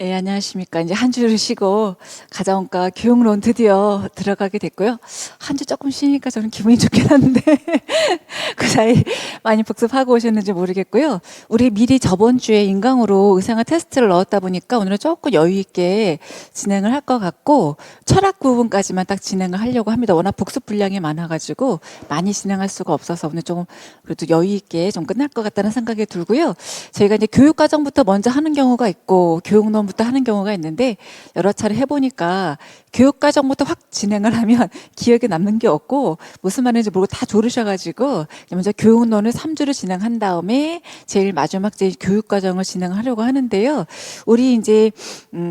네, 안녕하십니까. 이제 한 주를 쉬고 가정과 교육론 드디어 들어가게 됐고요. 한 주 조금 쉬니까 저는 기분이 좋긴 한데 그 사이 많이 복습하고 오셨는지 모르겠고요. 우리 미리 저번 주에 인강으로 의상화 테스트를 넣었다 보니까 오늘은 조금 여유 있게 진행을 할 것 같고 철학 부분까지만 딱 진행을 하려고 합니다. 워낙 복습 분량이 많아가지고 많이 진행할 수가 없어서 오늘 조금 그래도 여유 있게 좀 끝날 것 같다는 생각이 들고요. 저희가 이제 교육과정부터 먼저 하는 경우가 있고 교육론부터 하는 경우가 있는데 여러 차례 해보니까 교육과정부터 확 진행을 하면 기억에 남는 게 없고 무슨 말인지 모르고 다 조르셔가지고 먼저 교육론을 3주를 진행한 다음에 제일 마지막 제 교육과정을 진행하려고 하는데요. 우리 이제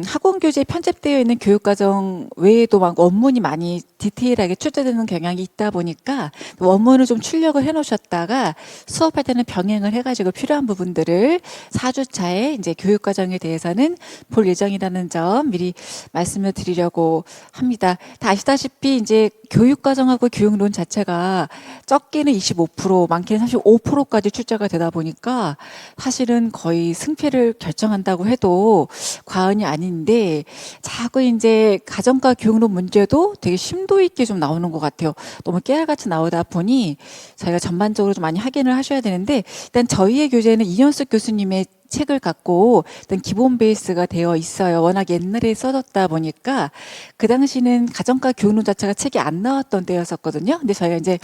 학원교재에 편집되어 있는 교육과정 외에도 막 원문이 많이 디테일하게 출제되는 경향이 있다 보니까 원문을 좀 출력을 해놓으셨다가 수업할 때는 병행을 해가지고 필요한 부분들을 4주차에 이제 교육과정에 대해서는 볼 예정이라는 점 미리 말씀을 드리려고 합니다. 다 아시다시피 이제 교육과정하고 교육론 자체가 적게는 25%, 많게는 35%까지 출제가 되다 보니까 사실은 거의 승패를 결정한다고 해도 과언이 아닌데 자꾸 이제 가정과 교육론 문제도 되게 심도 있게 좀 나오는 것 같아요. 너무 깨알같이 나오다 보니 저희가 전반적으로 좀 많이 확인을 하셔야 되는데 일단 저희의 교재는 이현숙 교수님의 책을 갖고 일단 기본 베이스가 되어 있어요. 워낙 옛날에 써졌다 보니까 그 당시는 가정과 교육론 자체가 책이 안 나왔던 때였었거든요. 근데 저희가 이제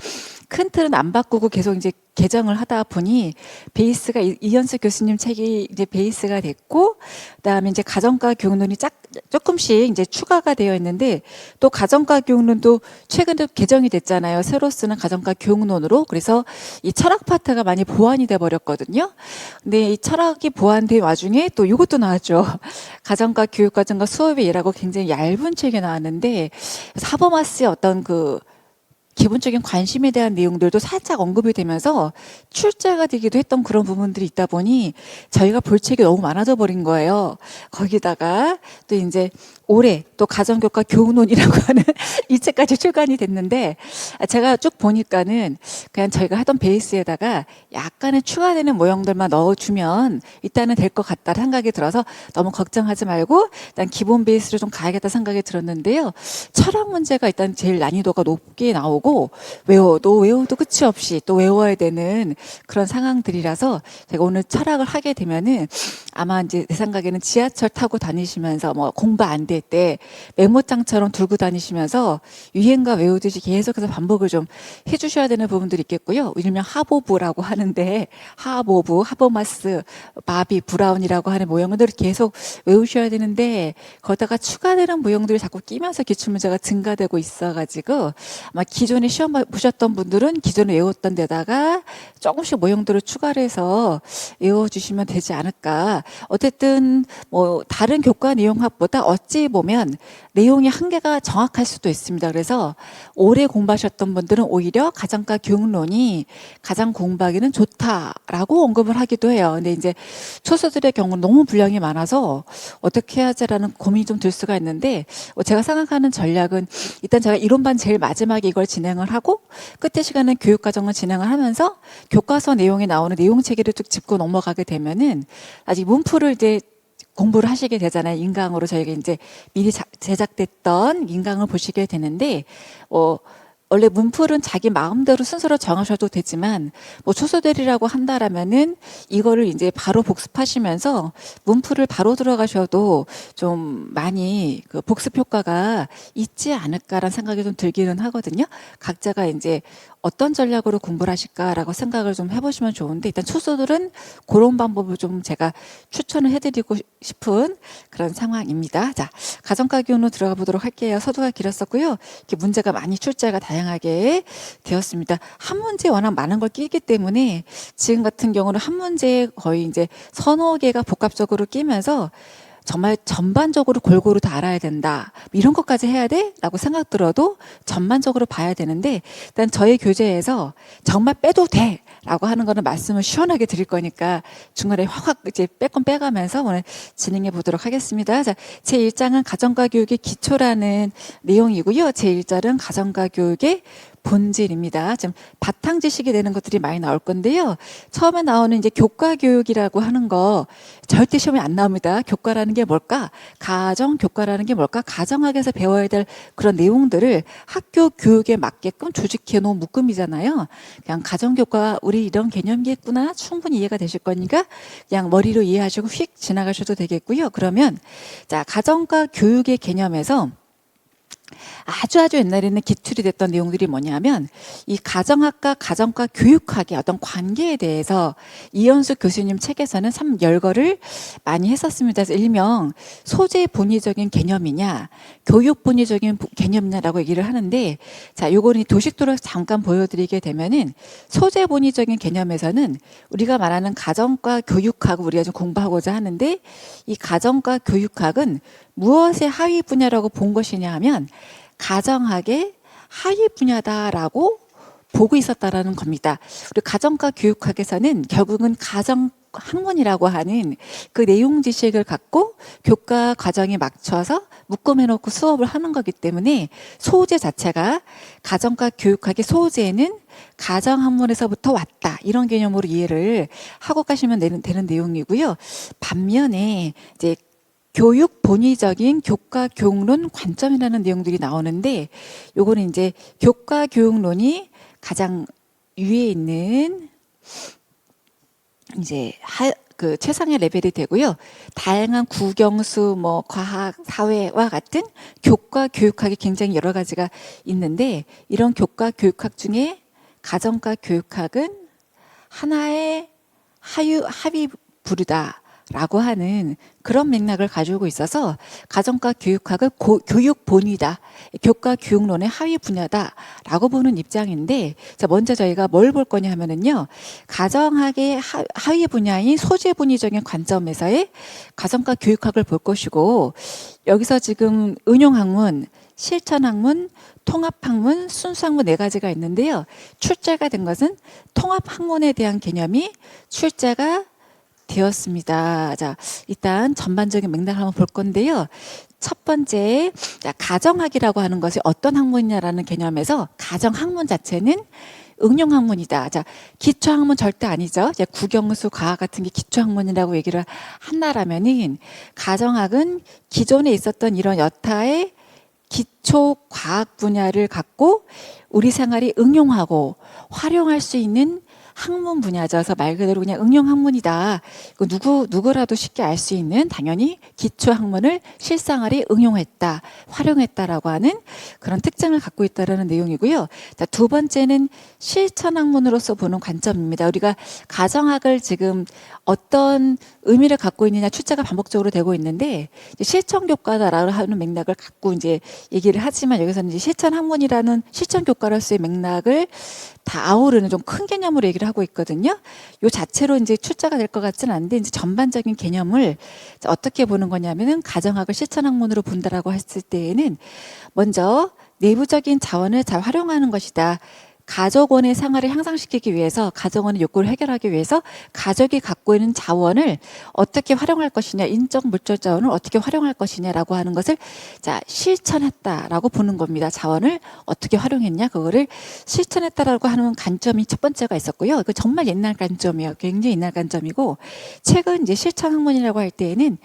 큰 틀은 안 바꾸고 계속 이제 개정을 하다 보니 베이스가 이현숙 교수님 책이 이제 베이스가 됐고 그다음에 이제 가정과 교육론이 조금씩 이제 추가가 되어 있는데 또 가정과 교육론도 최근에 개정이 됐잖아요. 새로 쓰는 가정과 교육론으로. 그래서 이 철학 파트가 많이 보완이 돼 버렸거든요. 근데 이 철학이 보완된 와중에 또 이것도 나왔죠. 가정과 교육과정과 수업의 예라고 굉장히 얇은 책이 나왔는데 하버마스의 어떤 그 기본적인 관심에 대한 내용들도 살짝 언급이 되면서 출제가 되기도 했던 그런 부분들이 있다 보니 저희가 볼 책이 너무 많아져 버린 거예요. 거기다가 또 이제 올해 또 가정교과 교육론이라고 하는 이 책까지 출간이 됐는데 제가 쭉 보니까는 그냥 저희가 하던 베이스에다가 약간의 추가되는 모형들만 넣어주면 일단은 될 것 같다는 생각이 들어서 너무 걱정하지 말고 일단 기본 베이스로 좀 가야겠다 생각이 들었는데요. 철학 문제가 일단 제일 난이도가 높게 나오고 외워도 끝이 없이 또 외워야 되는 그런 상황들이라서 제가 오늘 철학을 하게 되면은 아마 이제 내 생각에는 지하철 타고 다니시면서 뭐 공부 안 될 때 메모장처럼 들고 다니시면서 유행가 외우듯이 계속해서 반복을 좀 해주셔야 되는 부분들이 있겠고요. 일명 하보부라고 하는데 하보부, 하버마스, 바비, 브라운이라고 하는 모형들을 계속 외우셔야 되는데 거기다가 추가되는 모형들이 자꾸 끼면서 기출문제가 증가되고 있어가지고 아마 기존에 시험 보셨던 분들은 기존에 외웠던 데다가 조금씩 모형들을 추가를 해서 외워주시면 되지 않을까. 어쨌든 뭐 다른 교과 내용학보다 어찌 보면 내용의 한계가 정확할 수도 있습니다. 그래서 오래 공부하셨던 분들은 오히려 가정과 교육론이 가장 공부하기는 좋다라고 언급을 하기도 해요. 근데 이제 초수들의 경우는 너무 분량이 많아서 어떻게 해야지라는 고민이 좀 들 수가 있는데 제가 생각하는 전략은 일단 제가 이론반 제일 마지막에 이걸 진행을 하고 끝에 시간에 교육과정을 진행을 하면서 교과서 내용에 나오는 내용 체계를 쭉 짚고 넘어가게 되면은 아직 문풀을 이제 공부를 하시게 되잖아요. 인강으로 저희가 이제 미리 제작됐던 인강을 보시게 되는데, 원래 문풀은 자기 마음대로 순서로 정하셔도 되지만, 뭐 초소들이라고 한다라면은 이거를 이제 바로 복습하시면서 문풀을 바로 들어가셔도 좀 많이 그 복습 효과가 있지 않을까라는 생각이 좀 들기는 하거든요. 각자가 이제 어떤 전략으로 공부를 하실까라고 생각을 좀 해보시면 좋은데 일단 초소들은 그런 방법을 좀 제가 추천을 해드리고 싶은 그런 상황입니다. 자, 가정과 교육으로 들어가 보도록 할게요. 서두가 길었었고요. 이렇게 문제가 많이 출제가 다양하게 되었습니다. 한 문제에 워낙 많은 걸 끼기 때문에 지금 같은 경우는 한 문제에 거의 이제 서너 개가 복합적으로 끼면서 정말 전반적으로 골고루 다 알아야 된다. 이런 것까지 해야 돼? 라고 생각 들어도 전반적으로 봐야 되는데 일단 저희 교재에서 정말 빼도 돼! 라고 하는 거는 말씀을 시원하게 드릴 거니까 중간에 확 이제 빼건 빼가면서 오늘 진행해 보도록 하겠습니다. 자, 제 1장은 가정과 교육의 기초라는 내용이고요. 제 1장은 가정과 교육의 본질입니다. 지금 바탕 지식이 되는 것들이 많이 나올 건데요. 처음에 나오는 이제 교과 교육이라고 하는 거 절대 시험에 안 나옵니다. 교과라는 게 뭘까? 가정 교과라는 게 뭘까? 가정학에서 배워야 될 그런 내용들을 학교 교육에 맞게끔 조직해 놓은 묶음이잖아요. 그냥 가정 교과 우리 이런 개념이겠구나 충분히 이해가 되실 거니까 그냥 머리로 이해하시고 휙 지나가셔도 되겠고요. 그러면 자, 가정과 교육의 개념에서 아주 옛날에는 기출이 됐던 내용들이 뭐냐면 이 가정학과 가정과 교육학의 어떤 관계에 대해서 이현수 교수님 책에서는 참 열거를 많이 했었습니다. 그래서 일명 소재 본위적인 개념이냐 교육 본위적인 개념이냐라고 얘기를 하는데 자, 요거는 도식도를 잠깐 보여드리게 되면은 소재 본위적인 개념에서는 우리가 말하는 가정과 교육학을 우리가 좀 공부하고자 하는데 이 가정과 교육학은 무엇의 하위 분야라고 본 것이냐 하면 가정학의 하위 분야다라고 보고 있었다라는 겁니다. 우리 가정과 교육학에서는 결국은 가정 학문이라고 하는 그 내용 지식을 갖고 교과 과정에 맞춰서 묶음해 놓고 수업을 하는 거기 때문에 소재 자체가 가정과 교육학의 소재는 가정 학문에서부터 왔다. 이런 개념으로 이해를 하고 가시면 되는 내용이고요. 반면에 이제 교육 본위적인 교과 교육론 관점이라는 내용들이 나오는데 요거는 이제 교과 교육론이 가장 위에 있는 이제 그 최상의 레벨이 되고요. 다양한 국영수, 뭐 과학, 사회와 같은 교과 교육학이 굉장히 여러 가지가 있는데 이런 교과 교육학 중에 가정과 교육학은 하나의 하위 부류다. 라고 하는 그런 맥락을 가지고 있어서 가정과 교육학을 교육 본위다. 교과 교육론의 하위 분야다. 라고 보는 입장인데 자, 먼저 저희가 뭘 볼 거냐 하면은요. 가정학의 하위 분야인 소재 본위적인 관점에서의 가정과 교육학을 볼 것이고 여기서 지금 응용학문, 실천학문, 통합학문, 순수학문 네 가지가 있는데요. 출제가 된 것은 통합학문에 대한 개념이 출제가 되었습니다. 자, 일단 전반적인 맥락을 한번 볼 건데요. 첫 번째, 자, 가정학이라고 하는 것이 어떤 학문이냐라는 개념에서 가정학문 자체는 응용학문이다. 자, 기초학문 절대 아니죠. 이제 국영수, 과학 같은 게 기초학문이라고 얘기를 한다라면은 가정학은 기존에 있었던 이런 여타의 기초 과학 분야를 갖고 우리 생활에 응용하고 활용할 수 있는 학문 분야죠. 그래서 말 그대로 그냥 응용 학문이다. 누구라도 쉽게 알 수 있는 당연히 기초 학문을 실생활에 응용했다, 활용했다라고 하는 그런 특징을 갖고 있다라는 내용이고요. 자, 두 번째는 실천 학문으로서 보는 관점입니다. 우리가 가정학을 지금 어떤 의미를 갖고 있느냐 출제가 반복적으로 되고 있는데 실천 교과다라고 하는 맥락을 갖고 이제 얘기를 하지만 여기서는 이제 실천 학문이라는 실천 교과로서의 맥락을 다 아우르는 좀 큰 개념으로 얘기를 하고 있거든요. 요 자체로 이제 출제가 될 것 같지는 않은데 이제 전반적인 개념을 어떻게 보는 거냐면은 가정학을 실천학문으로 본다라고 했을 때에는 먼저 내부적인 자원을 잘 활용하는 것이다. 가족원의 생활을 향상시키기 위해서 가정원의 욕구를 해결하기 위해서 가족이 갖고 있는 자원을 어떻게 활용할 것이냐 인적 물질 자원을 어떻게 활용할 것이냐라고 하는 것을 자 실천했다라고 보는 겁니다. 자원을 어떻게 활용했냐 그거를 실천했다라고 하는 관점이 첫 번째가 있었고요. 이거 정말 옛날 관점이에요. 굉장히 옛날 관점이고 최근 이제 실천 학문이라고 할 때에는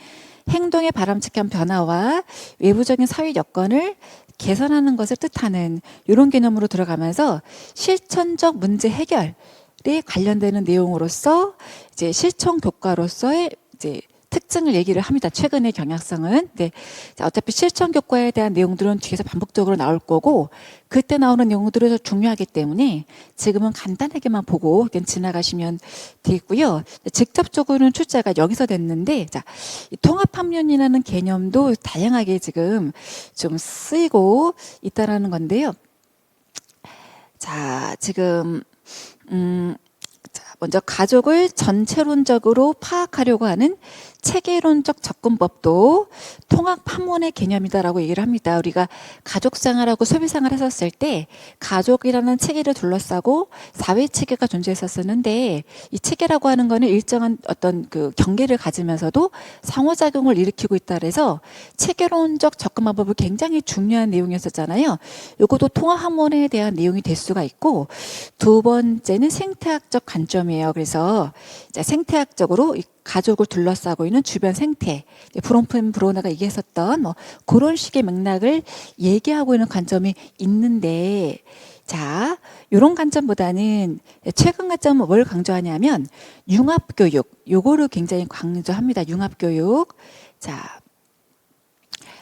행동의 바람직한 변화와 외부적인 사회 여건을 개선하는 것을 뜻하는 이런 개념으로 들어가면서 실천적 문제 해결에 관련되는 내용으로서 이제 실천 교과로서의 이제 특징을 얘기를 합니다. 최근의 경향성은. 네. 자, 어차피 실천 교과에 대한 내용들은 뒤에서 반복적으로 나올 거고 그때 나오는 내용들이 중요하기 때문에 지금은 간단하게만 보고 그냥 지나가시면 되겠고요. 직접적으로는 출제가 여기서 됐는데 자, 이 통합학문이라는 개념도 다양하게 지금 좀 쓰이고 있다라는 건데요. 자, 지금 자, 먼저 가족을 전체론적으로 파악하려고 하는 체계론적 접근법도 통합 판문의 개념이다라고 얘기를 합니다. 우리가 가족생활하고 소비생활을 했었을 때 가족이라는 체계를 둘러싸고 사회 체계가 존재했었는데 이 체계라고 하는 거는 일정한 어떤 그 경계를 가지면서도 상호작용을 일으키고 있다 그래서 체계론적 접근 방법이 굉장히 중요한 내용이었었잖아요. 이것도 통합 판문에 대한 내용이 될 수가 있고 두 번째는 생태학적 관점이에요. 그래서 생태학적으로 이 가족을 둘러싸고 있는 주변 생태, 브론픈 브로너가 얘기했었던 뭐 그런 식의 맥락을 얘기하고 있는 관점이 있는데, 자, 이런 관점보다는 최근 관점은 뭘 강조하냐면 융합교육, 요거를 굉장히 강조합니다. 융합교육. 자,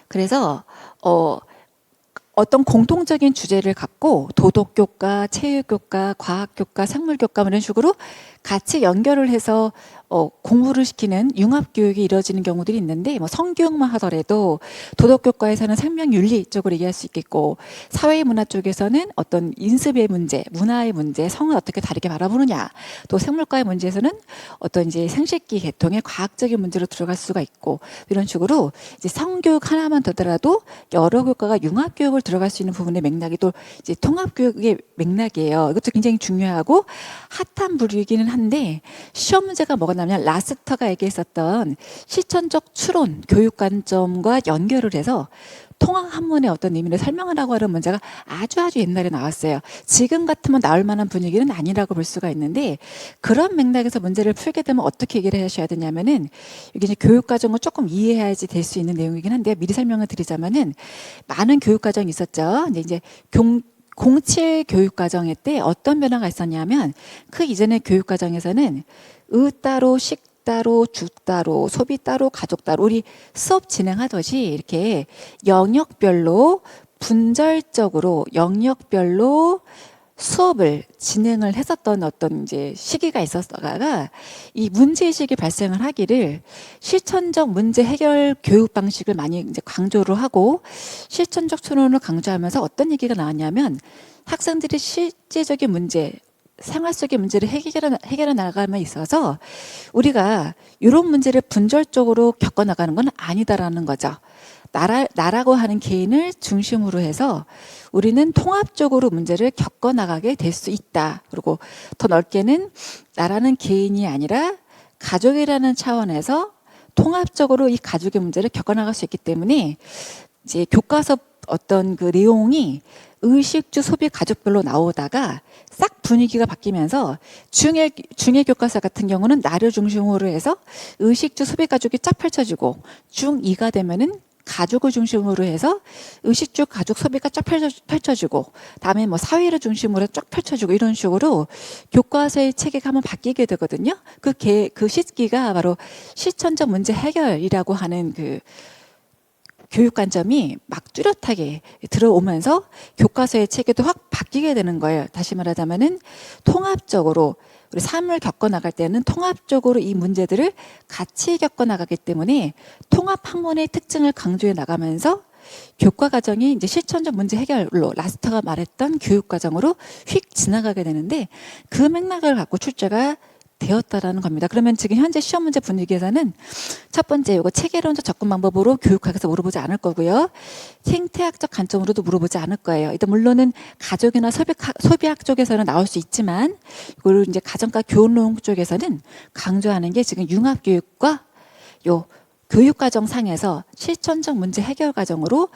그래서 어떤 공통적인 주제를 갖고 도덕교과, 체육교과, 과학교과, 생물교과 이런 식으로 같이 연결을 해서 공부를 시키는 융합교육이 이루어지는 경우들이 있는데 뭐 성교육만 하더라도 도덕교과에서는 생명윤리 쪽으로 얘기할 수 있겠고 사회문화 쪽에서는 어떤 인습의 문제, 문화의 문제, 성을 어떻게 다르게 바라보느냐 또 생물과의 문제에서는 어떤 이제 생식기 계통의 과학적인 문제로 들어갈 수가 있고 이런 식으로 이제 성교육 하나만 더더라도 여러 교과가 융합교육을 들어갈 수 있는 부분의 맥락이 또 이제 통합교육의 맥락이에요. 이것도 굉장히 중요하고 핫한 부류이기는 한데 시험 문제가 뭐가 나면 라스터가 얘기했었던 실천적 추론, 교육 관점과 연결을 해서 통합 한문의 어떤 의미를 설명하라고 하는 문제가 아주 옛날에 나왔어요. 지금 같으면 나올 만한 분위기는 아니라고 볼 수가 있는데 그런 맥락에서 문제를 풀게 되면 어떻게 얘기를 하셔야 되냐면은 이게 이제 교육 과정을 조금 이해해야지 될 수 있는 내용이긴 한데 미리 설명을 드리자면은 많은 교육 과정이 있었죠. 근데 이제 07 교육 과정 때 어떤 변화가 있었냐면 그 이전의 교육 과정에서는 의 따로 식 따로 주 따로 소비 따로 가족 따로 우리 수업 진행하듯이 이렇게 영역별로 분절적으로 영역별로 수업을 진행을 했었던 어떤 이제 시기가 있었다가 이 문제의식이 발생을 하기를 실천적 문제 해결 교육 방식을 많이 이제 강조를 하고 실천적 추론을 강조하면서 어떤 얘기가 나왔냐면 학생들이 실제적인 문제 생활 속의 문제를 해결해 나감에 있어서 우리가 이런 문제를 분절적으로 겪어나가는 건 아니다라는 거죠. 나라고 하는 개인을 중심으로 해서 우리는 통합적으로 문제를 겪어나가게 될 수 있다. 그리고 더 넓게는 나라는 개인이 아니라 가족이라는 차원에서 통합적으로 이 가족의 문제를 겪어나갈 수 있기 때문에 이제 교과서 어떤 그 내용이 의식주 소비 가족별로 나오다가 싹 분위기가 바뀌면서 중일 교과서 같은 경우는 나를 중심으로 해서 의식주 소비 가족이 쫙 펼쳐지고 중2가 되면은 가족을 중심으로 해서 의식주 가족 소비가 쫙 펼쳐지고 다음에 뭐 사회를 중심으로 쫙 펼쳐지고 이런 식으로 교과서의 체계가 한번 바뀌게 되거든요. 그 시기가 바로 실천적 문제 해결이라고 하는 그 교육 관점이 막 뚜렷하게 들어오면서 교과서의 체계도 확 바뀌게 되는 거예요. 다시 말하자면은 통합적으로 우리 삶을 겪어나갈 때는 통합적으로 이 문제들을 같이 겪어나가기 때문에 통합 학문의 특징을 강조해 나가면서 교과 과정이 이제 실천적 문제 해결로 라스터가 말했던 교육 과정으로 휙 지나가게 되는데 그 맥락을 갖고 출제가 되었다라는 겁니다. 그러면 지금 현재 시험 문제 분위기에서는 첫 번째 이거 체계론적 접근 방법으로 교육학에서 물어보지 않을 거고요. 생태학적 관점으로도 물어보지 않을 거예요. 일단 물론은 가족이나 소비학 쪽에서는 나올 수 있지만 이걸 이제 가정과 교육론 쪽에서는 강조하는 게 지금 융합교육과 요 교육과정상에서 실천적 문제 해결 과정으로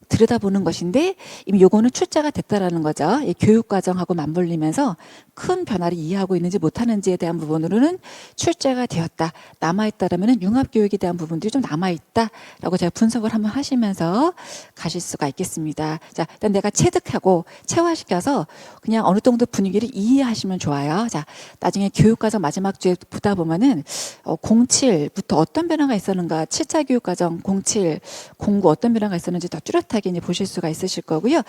들여다보는 것인데 이미 요거는 출제가 됐다라는 거죠. 이 교육과정하고 맞물리면서 큰 변화를 이해하고 있는지 못하는지에 대한 부분으로는 출제가 되었다. 남아있다라면 융합교육에 대한 부분들이 좀 남아있다라고 제가 분석을 한번 하시면서 가실 수가 있겠습니다. 자, 일단 내가 체득하고 체화시켜서 그냥 어느 정도 분위기를 이해하시면 좋아요. 자, 나중에 교육과정 마지막 주에 보다 보면은 07부터 어떤 변화가 있었는가 7차 교육과정 07, 09 어떤 변화가 있었는지 더 뚜렷하게 비슷하게 이제 보실 수가 있으실 거고요.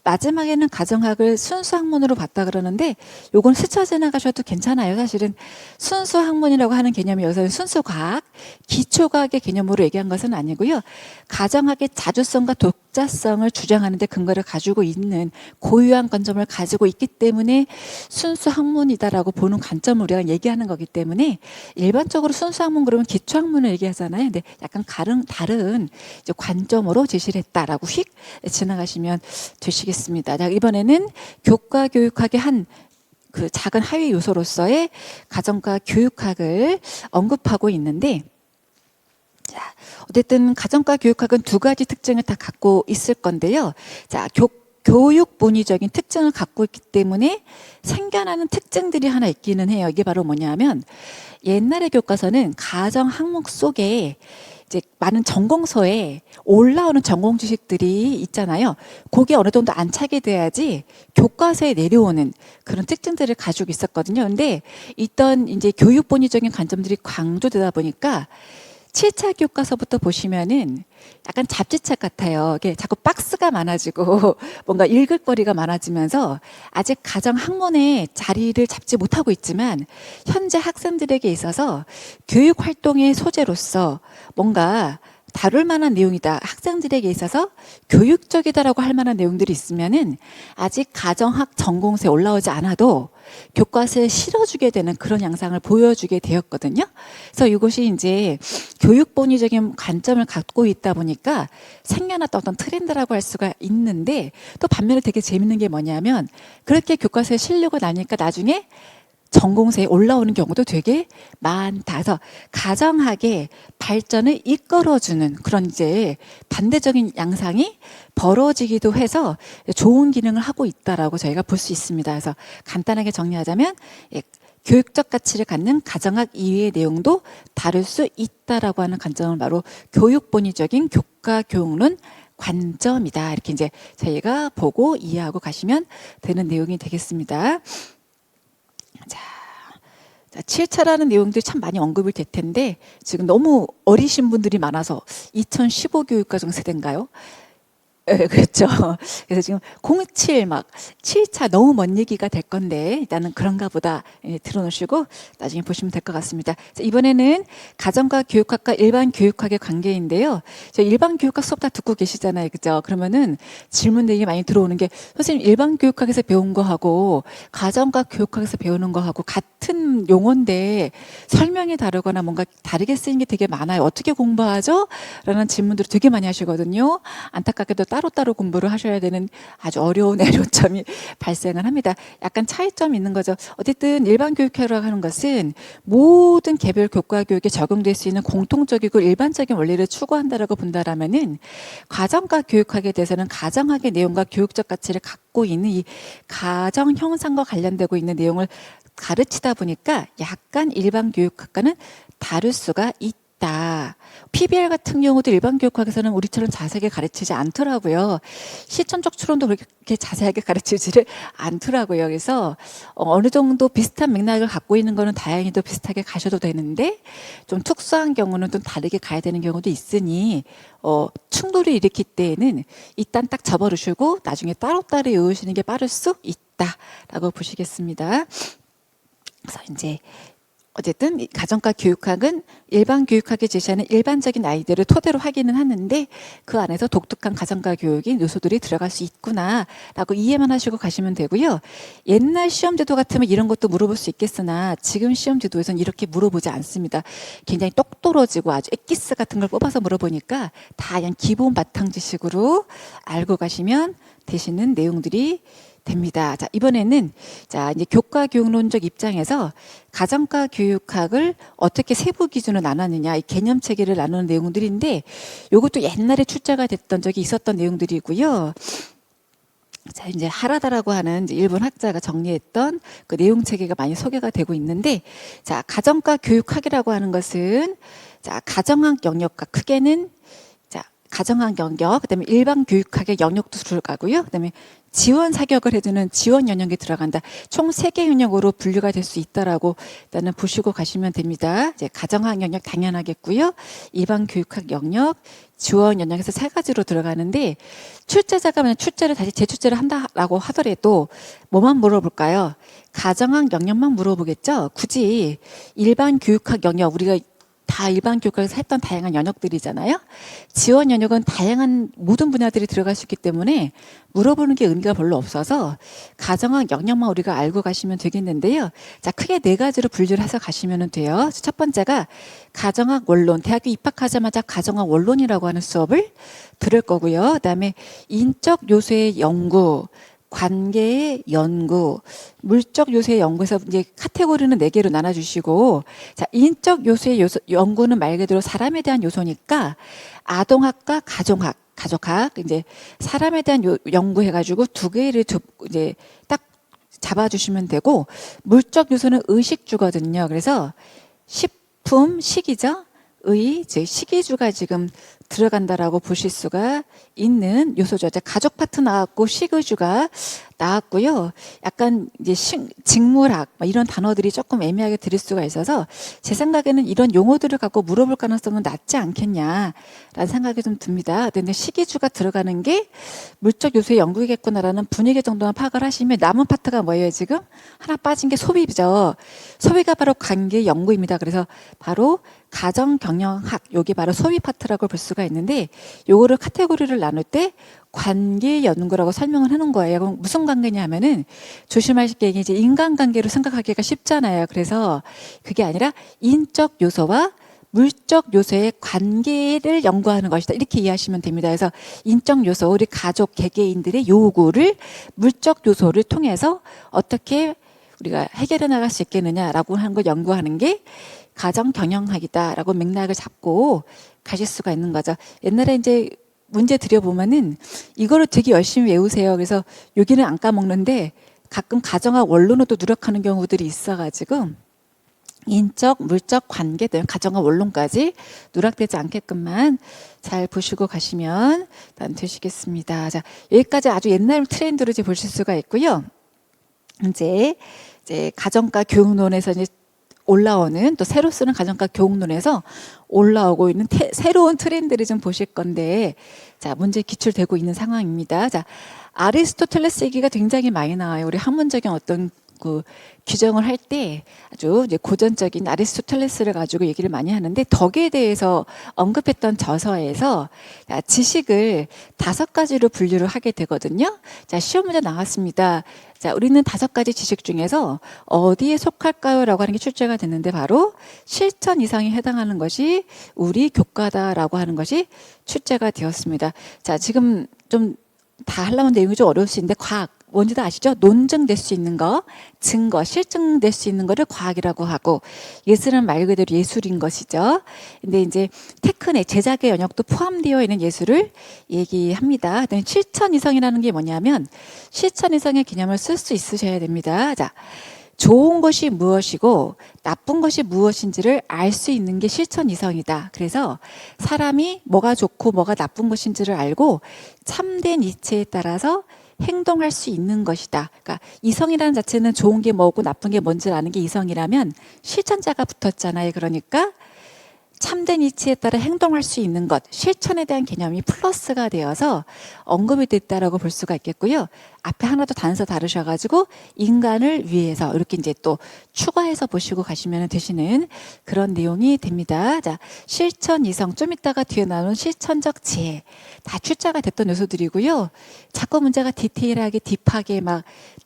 마지막에는 가정학을 순수 학문으로 봤다 그러는데 요건 스쳐 지나가셔도 괜찮아요. 사실은 순수 학문이라고 하는 개념이 여기서는 순수 과학, 기초 과학의 개념으로 얘기한 것은 아니고요. 가정학의 자주성과 독자성을 주장하는데 근거를 가지고 있는 고유한 관점을 가지고 있기 때문에 순수 학문이다라고 보는 관점을 우리가 얘기하는 거기 때문에 일반적으로 순수 학문 그러면 기초 학문을 얘기하잖아요. 근데 약간 다른 이제 관점으로 제시를 했다라고 휙 지나가시면 되시겠습니다. 자, 이번에는 교과 교육학의 한 그 작은 하위 요소로서의 가정과 교육학을 언급하고 있는데, 자, 어쨌든 가정과 교육학은 두 가지 특징을 다 갖고 있을 건데요. 자, 교육 본위적인 특징을 갖고 있기 때문에 생겨나는 특징들이 하나 있기는 해요. 이게 바로 뭐냐면 옛날의 교과서는 가정 항목 속에 이제 많은 전공서에 올라오는 전공 지식들이 있잖아요. 그게 어느 정도 안착이 돼야지 교과서에 내려오는 그런 특징들을 가지고 있었거든요. 근데 있던 이제 교육 본위적인 관점들이 강조되다 보니까 7차 교과서부터 보시면은 약간 잡지책 같아요. 이게 자꾸 박스가 많아지고 뭔가 읽을 거리가 많아지면서 아직 가정 학문에 자리를 잡지 못하고 있지만 현재 학생들에게 있어서 교육 활동의 소재로서 뭔가 다룰 만한 내용이다. 학생들에게 있어서 교육적이다라고 할 만한 내용들이 있으면은 아직 가정학 전공서에 올라오지 않아도 교과서에 실어주게 되는 그런 양상을 보여주게 되었거든요. 그래서 이것이 이제 교육 본위적인 관점을 갖고 있다 보니까 생겨났던 어떤 트렌드라고 할 수가 있는데 또 반면에 되게 재밌는 게 뭐냐면 그렇게 교과서에 실려고 나니까 나중에 전공서에 올라오는 경우도 되게 많다. 그래서 가정학의 발전을 이끌어주는 그런 이제 반대적인 양상이 벌어지기도 해서 좋은 기능을 하고 있다라고 저희가 볼 수 있습니다. 그래서 간단하게 정리하자면 교육적 가치를 갖는 가정학 이외의 내용도 다룰 수 있다라고 하는 관점은 바로 교육 본위적인 교과 교육론 관점이다. 이렇게 이제 저희가 보고 이해하고 가시면 되는 내용이 되겠습니다. 자, 7차라는 내용들이 참 많이 언급이 될 텐데 지금 너무 어리신 분들이 많아서 2015 교육과정 세대인가요? 네, 그렇죠. 그래서 지금 07 막 7차 너무 먼 얘기가 될 건데 일단은 그런가 보다 들어놓으시고 나중에 보시면 될 것 같습니다. 자, 이번에는 가정과 교육학과 일반 교육학의 관계인데요. 저 일반 교육학 수업 다 듣고 계시잖아요. 그죠? 그러면은 질문 되게 많이 들어오는 게 선생님 일반 교육학에서 배운 거하고 가정과 교육학에서 배우는 거하고 같은 용어인데 설명이 다르거나 뭔가 다르게 쓰인 게 되게 많아요. 어떻게 공부하죠? 라는 질문들을 되게 많이 하시거든요. 안타깝게도 따로따로 공부를 하셔야 되는 아주 어려운 애로점이 발생을 합니다. 약간 차이점이 있는 거죠. 어쨌든 일반 교육학이라고 하는 것은 모든 개별 교과 교육에 적용될 수 있는 공통적이고 일반적인 원리를 추구한다라고 본다라면은 가정과 교육학에 대해서는 가정학의 내용과 교육적 가치를 갖고 있는 이 가정 형상과 관련되고 있는 내용을 가르치다 보니까 약간 일반 교육학과는 다를 수가 있다. PBL 같은 경우도 일반 교육학에서는 우리처럼 자세하게 가르치지 않더라고요. 시천적 추론도 그렇게 자세하게 가르치지를 않더라고요. 그래서 어느 정도 비슷한 맥락을 갖고 있는 거는 다행히도 비슷하게 가셔도 되는데 좀 특수한 경우는 좀 다르게 가야 되는 경우도 있으니 충돌을 일으킬 때에는 일단 딱 접어두시고 나중에 따로따로 외우시는 게 빠를 수 있다라고 보시겠습니다. 그래서 이제 어쨌든 가정과 교육학은 일반 교육학이 제시하는 일반적인 아이디어를 토대로 하기는 하는데 그 안에서 독특한 가정과 교육인 요소들이 들어갈 수 있구나라고 이해만 하시고 가시면 되고요. 옛날 시험제도 같으면 이런 것도 물어볼 수 있겠으나 지금 시험제도에서는 이렇게 물어보지 않습니다. 굉장히 똑 떨어지고 아주 엑기스 같은 걸 뽑아서 물어보니까 다 그냥 기본 바탕 지식으로 알고 가시면 되시는 내용들이 됩니다. 자, 이번에는 이제 교과 교육론적 입장에서 가정과 교육학을 어떻게 세부 기준으로 나눴느냐, 이 개념 체계를 나누는 내용들인데 이것도 옛날에 출제가 됐던 적이 있었던 내용들이고요. 자, 이제 하라다라고 하는 이제 일본 학자가 정리했던 그 내용 체계가 많이 소개가 되고 있는데, 자, 가정과 교육학이라고 하는 것은 가정학 영역과 크게는 가정학 영역, 그다음에 일반 교육학의 영역도 들어가고요. 그다음에 지원 사격을 해주는 지원 영역이 들어간다. 총 3개 영역으로 분류가 될 수 있다라고 일단은 보시고 가시면 됩니다. 이제 가정학 영역 당연하겠고요. 일반 교육학 영역, 지원 영역에서 3가지로 들어가는데 출제자가 만약 출제를 다시 재출제를 한다라고 하더라도 뭐만 물어볼까요? 가정학 영역만 물어보겠죠. 굳이 일반 교육학 영역 우리가 다 일반 교육학에서 했던 다양한 영역들이잖아요. 지원 영역은 다양한 모든 분야들이 들어갈 수 있기 때문에 물어보는 게 의미가 별로 없어서 가정학 영역만 우리가 알고 가시면 되겠는데요. 자, 크게 4가지로 분류를 해서 가시면 돼요. 첫 번째가 가정학 원론, 대학교 입학하자마자 가정학 원론이라고 하는 수업을 들을 거고요. 그다음에 인적 요소의 연구, 관계의 연구, 물적 요소의 연구에서 이제 카테고리는 4개로 나눠주시고, 자, 인적 요소의 연구는 말 그대로 사람에 대한 요소니까 아동학과 가족학, 이제 사람에 대한 연구해가지고 2개를 이제 딱 잡아주시면 되고, 물적 요소는 의식주거든요. 그래서 식품, 식이죠. 즉 식이주가 지금 들어간다라고 보실 수가 있는 요소죠. 가족 파트 나왔고 식의주가 나왔고요. 약간 이제 직물학 이런 단어들이 조금 애매하게 들릴 수가 있어서 제 생각에는 이런 용어들을 갖고 물어볼 가능성은 낮지 않겠냐라는 생각이 좀 듭니다. 근데 식이주가 들어가는 게 물적 요소의 연구이겠구나라는 분위기 정도만 파악을 하시면 남은 파트가 뭐예요? 지금 하나 빠진 게 소비죠. 소비가 바로 관계 연구입니다. 그래서 바로 가정 경영학, 요게 바로 소비 파트라고 볼 수가 있는데 요거를 카테고리를 나눌 때 관계 연구라고 설명을 해놓은 거예요. 그럼 무슨 관계냐 하면은 조심하실 게 이제 인간관계로 생각하기가 쉽잖아요. 그래서 그게 아니라 인적 요소와 물적 요소의 관계를 연구하는 것이다. 이렇게 이해하시면 됩니다. 그래서 인적 요소, 우리 가족, 개개인들의 요구를 물적 요소를 통해서 어떻게 우리가 해결해 나갈 수 있겠느냐라고 하는 걸 연구하는 게 가정 경영학이다라고 맥락을 잡고 가실 수가 있는 거죠. 옛날에 이제 문제 드려보면은 이거를 되게 열심히 외우세요. 그래서 여기는 안 까먹는데 가끔 가정학 원론으로도 누락하는 경우들이 있어가지고 인적, 물적 관계 등 가정학 원론까지 누락되지 않게끔만 잘 보시고 가시면 일단 되시겠습니다. 자, 여기까지 아주 옛날 트렌드로 이제 보실 수가 있고요. 이제 가정과 교육론에서 이제 올라오는 또 새로 쓰는 가정과 교육론에서 올라오고 있는 새로운 트렌드를 좀 보실 건데, 자, 문제 기출되고 있는 상황입니다. 자, 아리스토텔레스 얘기가 굉장히 많이 나와요. 우리 학문적인 어떤 그 규정을 할 때 아주 이제 고전적인 아리스토텔레스를 가지고 얘기를 많이 하는데 덕에 대해서 언급했던 저서에서 지식을 5가지로 분류를 하게 되거든요. 자, 시험 문제 나왔습니다. 자, 우리는 5가지 지식 중에서 어디에 속할까요? 라고 하는 게 출제가 됐는데 바로 실천 이상에 해당하는 것이 우리 교과다라고 하는 것이 출제가 되었습니다. 자, 지금 좀 다 하려면 내용이 좀 어려울 수 있는데 과학 뭔지 다 아시죠? 논증될 수 있는 거, 증거, 실증될 수 있는 거를 과학이라고 하고 예술은 말 그대로 예술인 것이죠. 근데 이제 테크닉, 제작의 영역도 포함되어 있는 예술을 얘기합니다. 실천 이성이라는 게 뭐냐면 실천 이성의 개념을 쓸 수 있으셔야 됩니다. 자, 좋은 것이 무엇이고 나쁜 것이 무엇인지를 알 수 있는 게 실천 이성이다. 그래서 사람이 뭐가 좋고 뭐가 나쁜 것인지를 알고 참된 이치에 따라서 행동할 수 있는 것이다. 그러니까 이성이라는 자체는 좋은 게 뭐고 나쁜 게 뭔지를 아는 게 이성이라면 실천자가 붙었잖아요. 그러니까 참된 이치에 따라 행동할 수 있는 것, 실천에 대한 개념이 플러스가 되어서 언급이 됐다라고 볼 수가 있겠고요. 앞에 하나 더 단서 다루셔가지고 인간을 위해서 이렇게 이제 또 추가해서 보시고 가시면 되시는 그런 내용이 됩니다. 자, 실천 이성, 좀 이따가 뒤에 나오는 실천적 지혜, 다 출제가 됐던 요소들이고요. 자꾸 문제가 디테일하게 딥하게 막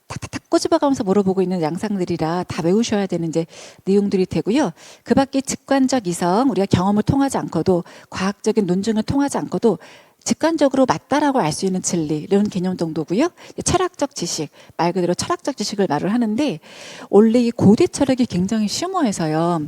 탁탁탁 꼬집어가면서 물어보고 있는 양상들이라 다 외우셔야 되는 이제 내용들이 되고요. 그 밖에 직관적 이성, 우리가 경험을 통하지 않고도 과학적인 논증을 통하지 않고도 직관적으로 맞다라고 알 수 있는 진리 이런 개념 정도고요. 철학적 지식, 말 그대로 철학적 지식을 말을 하는데 원래 이 고대 철학이 굉장히 심오해서요.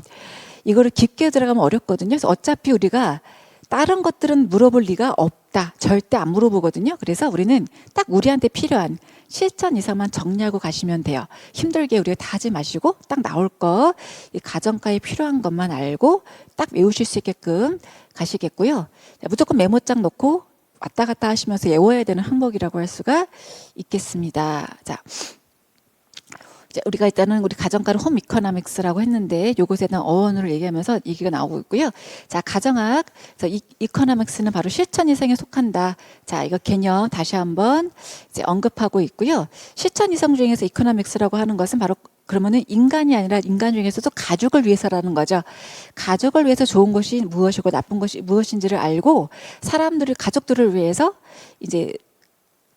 이거를 깊게 들어가면 어렵거든요. 그래서 어차피 우리가 다른 것들은 물어볼 리가 없다. 절대 안 물어보거든요. 그래서 우리는 딱 우리한테 필요한 실천 이상만 정리하고 가시면 돼요. 힘들게 우리가 다 하지 마시고 딱 나올 거, 이 가정과에 필요한 것만 알고 딱 외우실 수 있게끔 가시겠고요. 무조건 메모장 놓고 왔다 갔다 하시면서 외워야 되는 항목이라고 할 수가 있겠습니다. 자, 이제 우리가 일단은 우리 가정과는 홈 이코노믹스라고 했는데 요것에 대한 어원을 얘기하면서 얘기가 나오고 있고요. 자, 가정학, 이코노믹스는 바로 실천 이성에 속한다. 자, 이거 개념 다시 한번 이제 언급하고 있고요. 실천 이성 중에서 이코노믹스라고 하는 것은 바로 그러면은 인간이 아니라 인간 중에서도 가족을 위해서라는 거죠. 가족을 위해서 좋은 것이 무엇이고 나쁜 것이 무엇인지를 알고 사람들을 가족들을 위해서 이제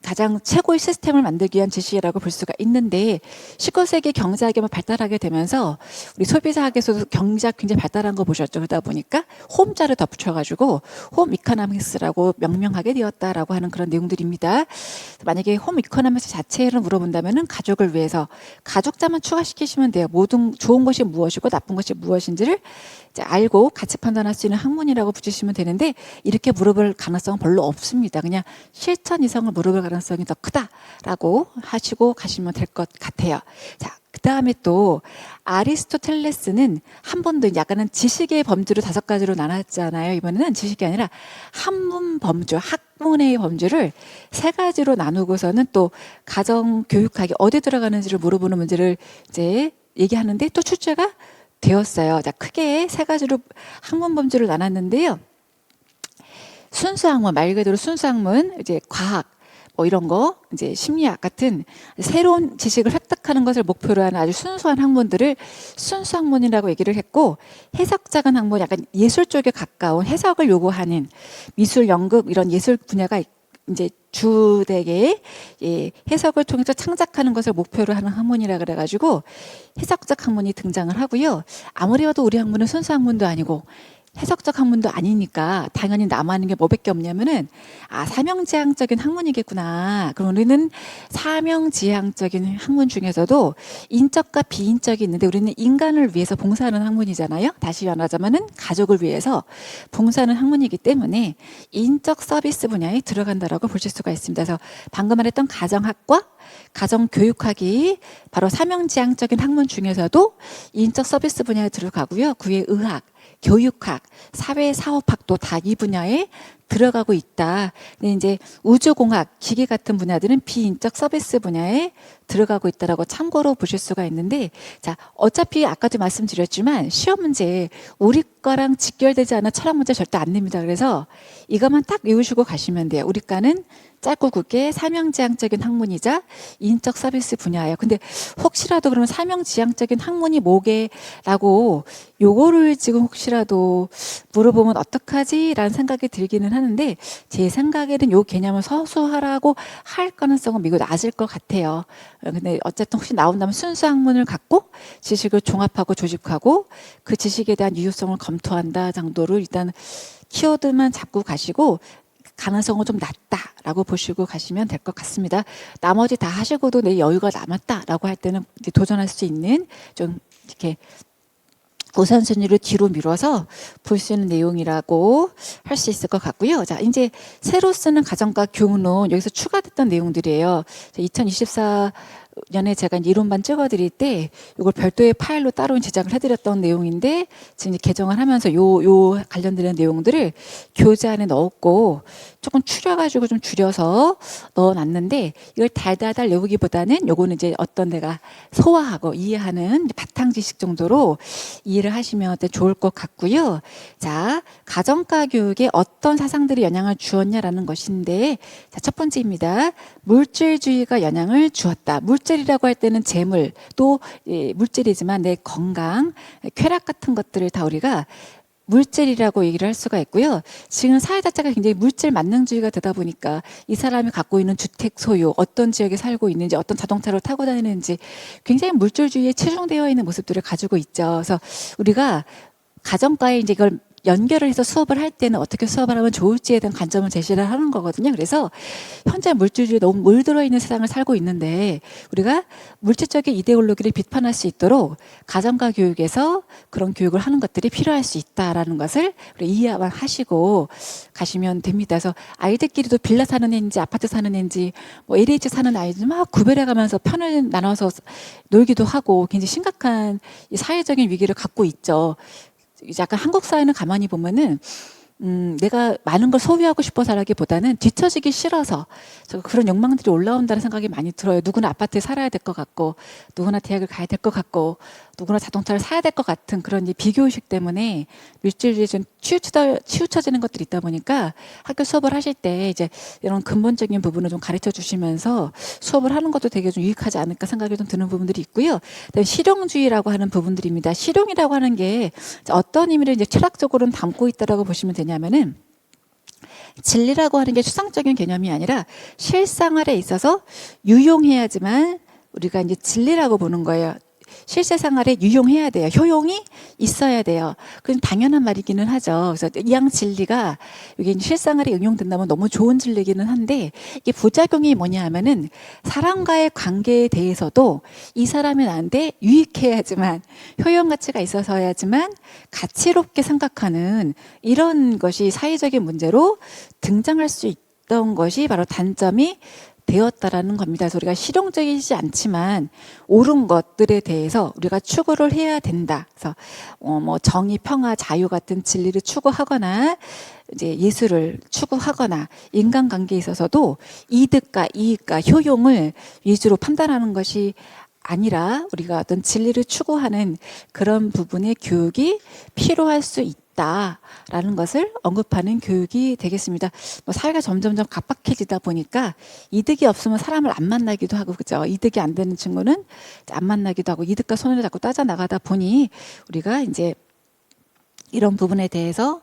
가장 최고의 시스템을 만들기 위한 지식이라고 볼 수가 있는데 19세기 경제학이 발달하게 되면서 우리 소비자학에서도 경제학 굉장히 발달한 거 보셨죠. 그러다 보니까 홈자를 덧붙여가지고 홈 이코노믹스라고 명명하게 되었다라고 하는 그런 내용들입니다. 만약에 홈 이코노믹스 자체를 물어본다면은 가족을 위해서 가족자만 추가시키시면 돼요. 모든 좋은 것이 무엇이고 나쁜 것이 무엇인지를 이제 알고 같이 판단할 수 있는 학문이라고 붙이시면 되는데 이렇게 물어볼 가능성은 별로 없습니다. 그냥 실천 이성을 물어볼 가능성이 더 크다라고 하시고 가시면 될 것 같아요. 자, 그 다음에 또 아리스토텔레스는 한 번도 약간은 지식의 범주로 5가지로 나눴잖아요. 이번에는 지식이 아니라 학문 범주, 학문의 범주를 3가지로 나누고서는 또 가정 교육학이 어디 들어가는지를 물어보는 문제를 이제 얘기하는데 또 출제가 되었어요. 자, 크게 3가지로 학문 범주를 나눴는데요. 순수학문, 말 그대로 순수학문, 이제 과학, 뭐 이런 거, 이제 심리학 같은 새로운 지식을 획득하는 것을 목표로 하는 아주 순수한 학문들을 순수학문이라고 얘기를 했고, 해석작은 학문, 약간 예술 쪽에 가까운 해석을 요구하는 미술, 연극 이런 예술 분야가 이제 주되게 해석을 통해서 창작하는 것을 목표로 하는 학문이라 그래가지고 해석적 학문이 등장을 하고요. 아무리 봐도 우리 학문은 순수 학문도 아니고 해석적 학문도 아니니까 당연히 남아있는 게 뭐밖에 없냐면은 사명지향적인 학문이겠구나. 그럼 우리는 사명지향적인 학문 중에서도 인적과 비인적이 있는데 우리는 인간을 위해서 봉사하는 학문이잖아요. 다시 말하자면은 가족을 위해서 봉사하는 학문이기 때문에 인적 서비스 분야에 들어간다라고 보실 수가 있습니다. 그래서 방금 말했던 가정학과 가정교육학이 바로 사명지향적인 학문 중에서도 인적 서비스 분야에 들어가고요. 그의 의학, 교육학, 사회사업학도 다 이 분야에 들어가고 있다. 근데 이제 우주공학, 기계 같은 분야들은 비인적 서비스 분야에 들어가고 있다라고 참고로 보실 수가 있는데, 자, 어차피 아까도 말씀드렸지만 시험 문제 우리 거랑 직결되지 않은 철학 문제 절대 안 냅니다. 그래서 이것만 딱 외우시고 가시면 돼요. 우리 과는 짧고 굵게 사명지향적인 학문이자 인적 서비스 분야예요. 근데 혹시라도 그러면 사명지향적인 학문이 뭐게라고 요거를 지금 혹시라도 물어보면 어떡하지? 라는 생각이 들기는 하는데 제 생각에는 요 개념을 서술하라고 할 가능성은 매우 낮을 것 같아요. 근데 어쨌든 혹시 나온다면 순수 학문을 갖고 지식을 종합하고 조직하고 그 지식에 대한 유효성을 검토한다 정도로 일단 키워드만 잡고 가시고 가능성은 좀 낮다라고 보시고 가시면 될 것 같습니다. 나머지 다 하시고도 내 여유가 남았다라고 할 때는 이제 도전할 수 있는 좀 이렇게 우선순위를 뒤로 미뤄서 볼 수 있는 내용이라고 할 수 있을 것 같고요. 자, 이제 새로 쓰는 가정과 교훈론 여기서 추가됐던 내용들이에요. 2024년에 제가 이론반 찍어드릴 때 이걸 별도의 파일로 따로 제작을 해드렸던 내용인데 지금 개정을 하면서 요 관련된 내용들을 교재 안에 넣었고 조금 추려가지고 좀 줄여서 넣어놨는데 이걸 달달달 외우기보다는 요거는 이제 어떤 내가 소화하고 이해하는 바탕 지식 정도로 이해를 하시면 좋을 것 같고요. 자, 가정과 교육에 어떤 사상들이 영향을 주었냐라는 것인데, 자, 첫 번째입니다. 물질주의가 영향을 주었다. 물질이라고 할 때는 재물, 또 물질이지만 내 건강, 쾌락 같은 것들을 다 우리가 물질이라고 얘기를 할 수가 있고요. 지금 사회 자체가 굉장히 물질 만능주의가 되다 보니까 이 사람이 갖고 있는 주택 소유, 어떤 지역에 살고 있는지, 어떤 자동차를 타고 다니는지 굉장히 물질주의에 치중되어 있는 모습들을 가지고 있죠. 그래서 우리가 가정과에 이제 이걸 연결을 해서 수업을 할 때는 어떻게 수업을 하면 좋을지에 대한 관점을 제시를 하는 거거든요. 그래서 현재 물질주의에 너무 물들어 있는 세상을 살고 있는데 우리가 물질적인 이데올로기를 비판할 수 있도록 가정과 교육에서 그런 교육을 하는 것들이 필요할 수 있다라는 것을 우리 이해만 하시고 가시면 됩니다. 그래서 아이들끼리도 빌라 사는 애인지 아파트 사는 애인지 뭐 LH 사는 아이들 막 구별해 가면서 편을 나눠서 놀기도 하고 굉장히 심각한 이 사회적인 위기를 갖고 있죠. 약간 한국 사회는 가만히 보면은 내가 많은 걸 소유하고 싶어서라기보다는 뒤처지기 싫어서 그런 욕망들이 올라온다는 생각이 많이 들어요. 누구나 아파트에 살아야 될 것 같고, 누구나 대학을 가야 될 것 같고, 누구나 자동차를 사야 될 것 같은 그런 이제 비교의식 때문에 물질주의에 좀 치우쳐지는 것들이 있다 보니까 학교 수업을 하실 때 이제 이런 근본적인 부분을 좀 가르쳐 주시면서 수업을 하는 것도 되게 좀 유익하지 않을까 생각이 좀 드는 부분들이 있고요. 그다음에 실용주의라고 하는 부분들입니다. 실용이라고 하는 게 어떤 의미를 이제 철학적으로는 담고 있다라고 보시면 되냐면은, 진리라고 하는 게 추상적인 개념이 아니라 실생활에 있어서 유용해야지만 우리가 이제 진리라고 보는 거예요. 실생활에 유용해야 돼요. 효용이 있어야 돼요. 그건 당연한 말이기는 하죠. 그래서 이양 진리가 이게 실생활에 응용된다면 너무 좋은 진리기는 한데, 이게 부작용이 뭐냐 하면은 사람과의 관계에 대해서도 이 사람이 나한테 유익해야지만, 효용 가치가 있어서야지만 가치롭게 생각하는 이런 것이 사회적인 문제로 등장할 수 있던 것이 바로 단점이 되었다라는 겁니다. 그래서 우리가 실용적이지 않지만 옳은 것들에 대해서 우리가 추구를 해야 된다. 그래서 뭐 정의, 평화, 자유 같은 진리를 추구하거나, 이제 예술을 추구하거나, 인간관계에 있어서도 이득과 이익과 효용을 위주로 판단하는 것이 아니라 우리가 어떤 진리를 추구하는 그런 부분의 교육이 필요할 수 있다라는 것을 언급하는 교육이 되겠습니다. 뭐 사회가 점점점 각박해지다 보니까 이득이 없으면 사람을 안 만나기도 하고, 그죠? 이득이 안 되는 친구는 안 만나기도 하고, 이득과 손해를 자꾸 따져 나가다 보니 우리가 이제 이런 부분에 대해서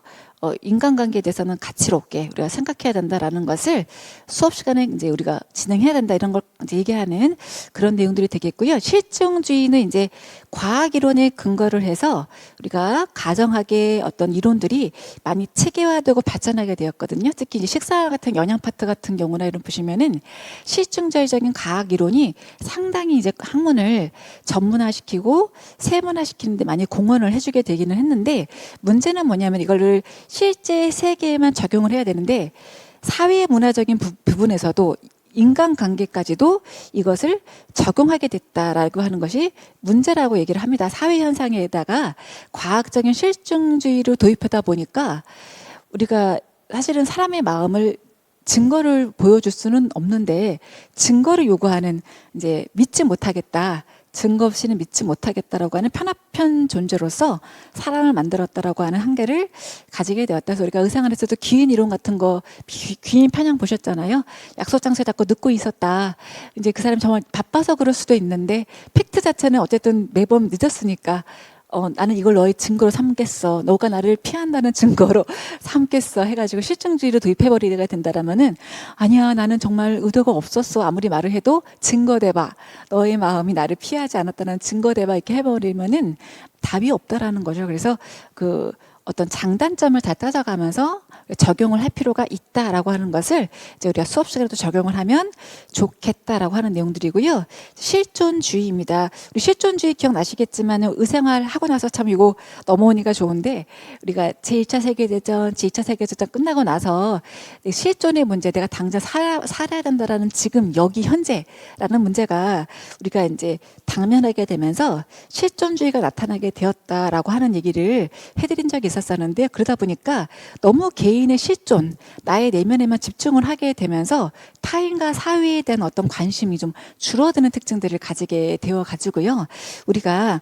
인간관계에 대해서는 가치롭게 우리가 생각해야 된다라는 것을 수업 시간에 이제 우리가 진행해야 된다, 이런 걸 이제 얘기하는 그런 내용들이 되겠고요. 실증주의는 이제 과학 이론에 근거를 해서 우리가 가정학의 어떤 이론들이 많이 체계화되고 발전하게 되었거든요. 특히 이제 식사 같은 영양 파트 같은 경우나 이런 보시면은 실증주의적인 과학 이론이 상당히 이제 학문을 전문화시키고 세문화시키는데 많이 공헌을 해주게 되기는 했는데, 문제는 뭐냐면 이거를 실제 세계에만 적용을 해야 되는데, 사회 문화적인 부분에서도 인간관계까지도 이것을 적용하게 됐다라고 하는 것이 문제라고 얘기를 합니다. 사회 현상에다가 과학적인 실증주의를 도입하다 보니까 우리가 사실은 사람의 마음을 증거를 보여줄 수는 없는데, 증거를 요구하는, 이제 믿지 못하겠다, 증거 없이는 믿지 못하겠다라고 하는 편합한 존재로서 사람을 만들었다라고 하는 한계를 가지게 되었다. 그래서 우리가 의생활에서도 귀인 이론 같은 거, 귀인 편향 보셨잖아요. 약속 장소에 자꾸 늦고 있었다. 이제 그 사람이 정말 바빠서 그럴 수도 있는데, 팩트 자체는 어쨌든 매번 늦었으니까 나는 이걸 너의 증거로 삼겠어, 너가 나를 피한다는 증거로 삼겠어 해가지고 실증주의를 도입해버리게 된다라면은, 아니야, 나는 정말 의도가 없었어, 아무리 말을 해도 증거대봐, 너의 마음이 나를 피하지 않았다는 증거대봐, 이렇게 해버리면은 답이 없다라는 거죠. 그래서 그 어떤 장단점을 다 따져가면서 적용을 할 필요가 있다라고 하는 것을 이제 우리가 수업 시간에도 적용을 하면 좋겠다라고 하는 내용들이고요. 실존주의입니다. 우리 실존주의 기억나시겠지만, 의생활 하고 나서 참 이거 넘어오니까 좋은데, 우리가 제1차 세계대전, 제2차 세계대전 끝나고 나서 실존의 문제, 내가 당장 살아야 된다라는 지금 여기 현재라는 문제가 우리가 이제 당면하게 되면서 실존주의가 나타나게 되었다라고 하는 얘기를 해드린 적이 있었었는데, 그러다 보니까 너무 개인의 실존, 나의 내면에만 집중을 하게 되면서 타인과 사회에 대한 어떤 관심이 좀 줄어드는 특징들을 가지게 되어 가지고요. 우리가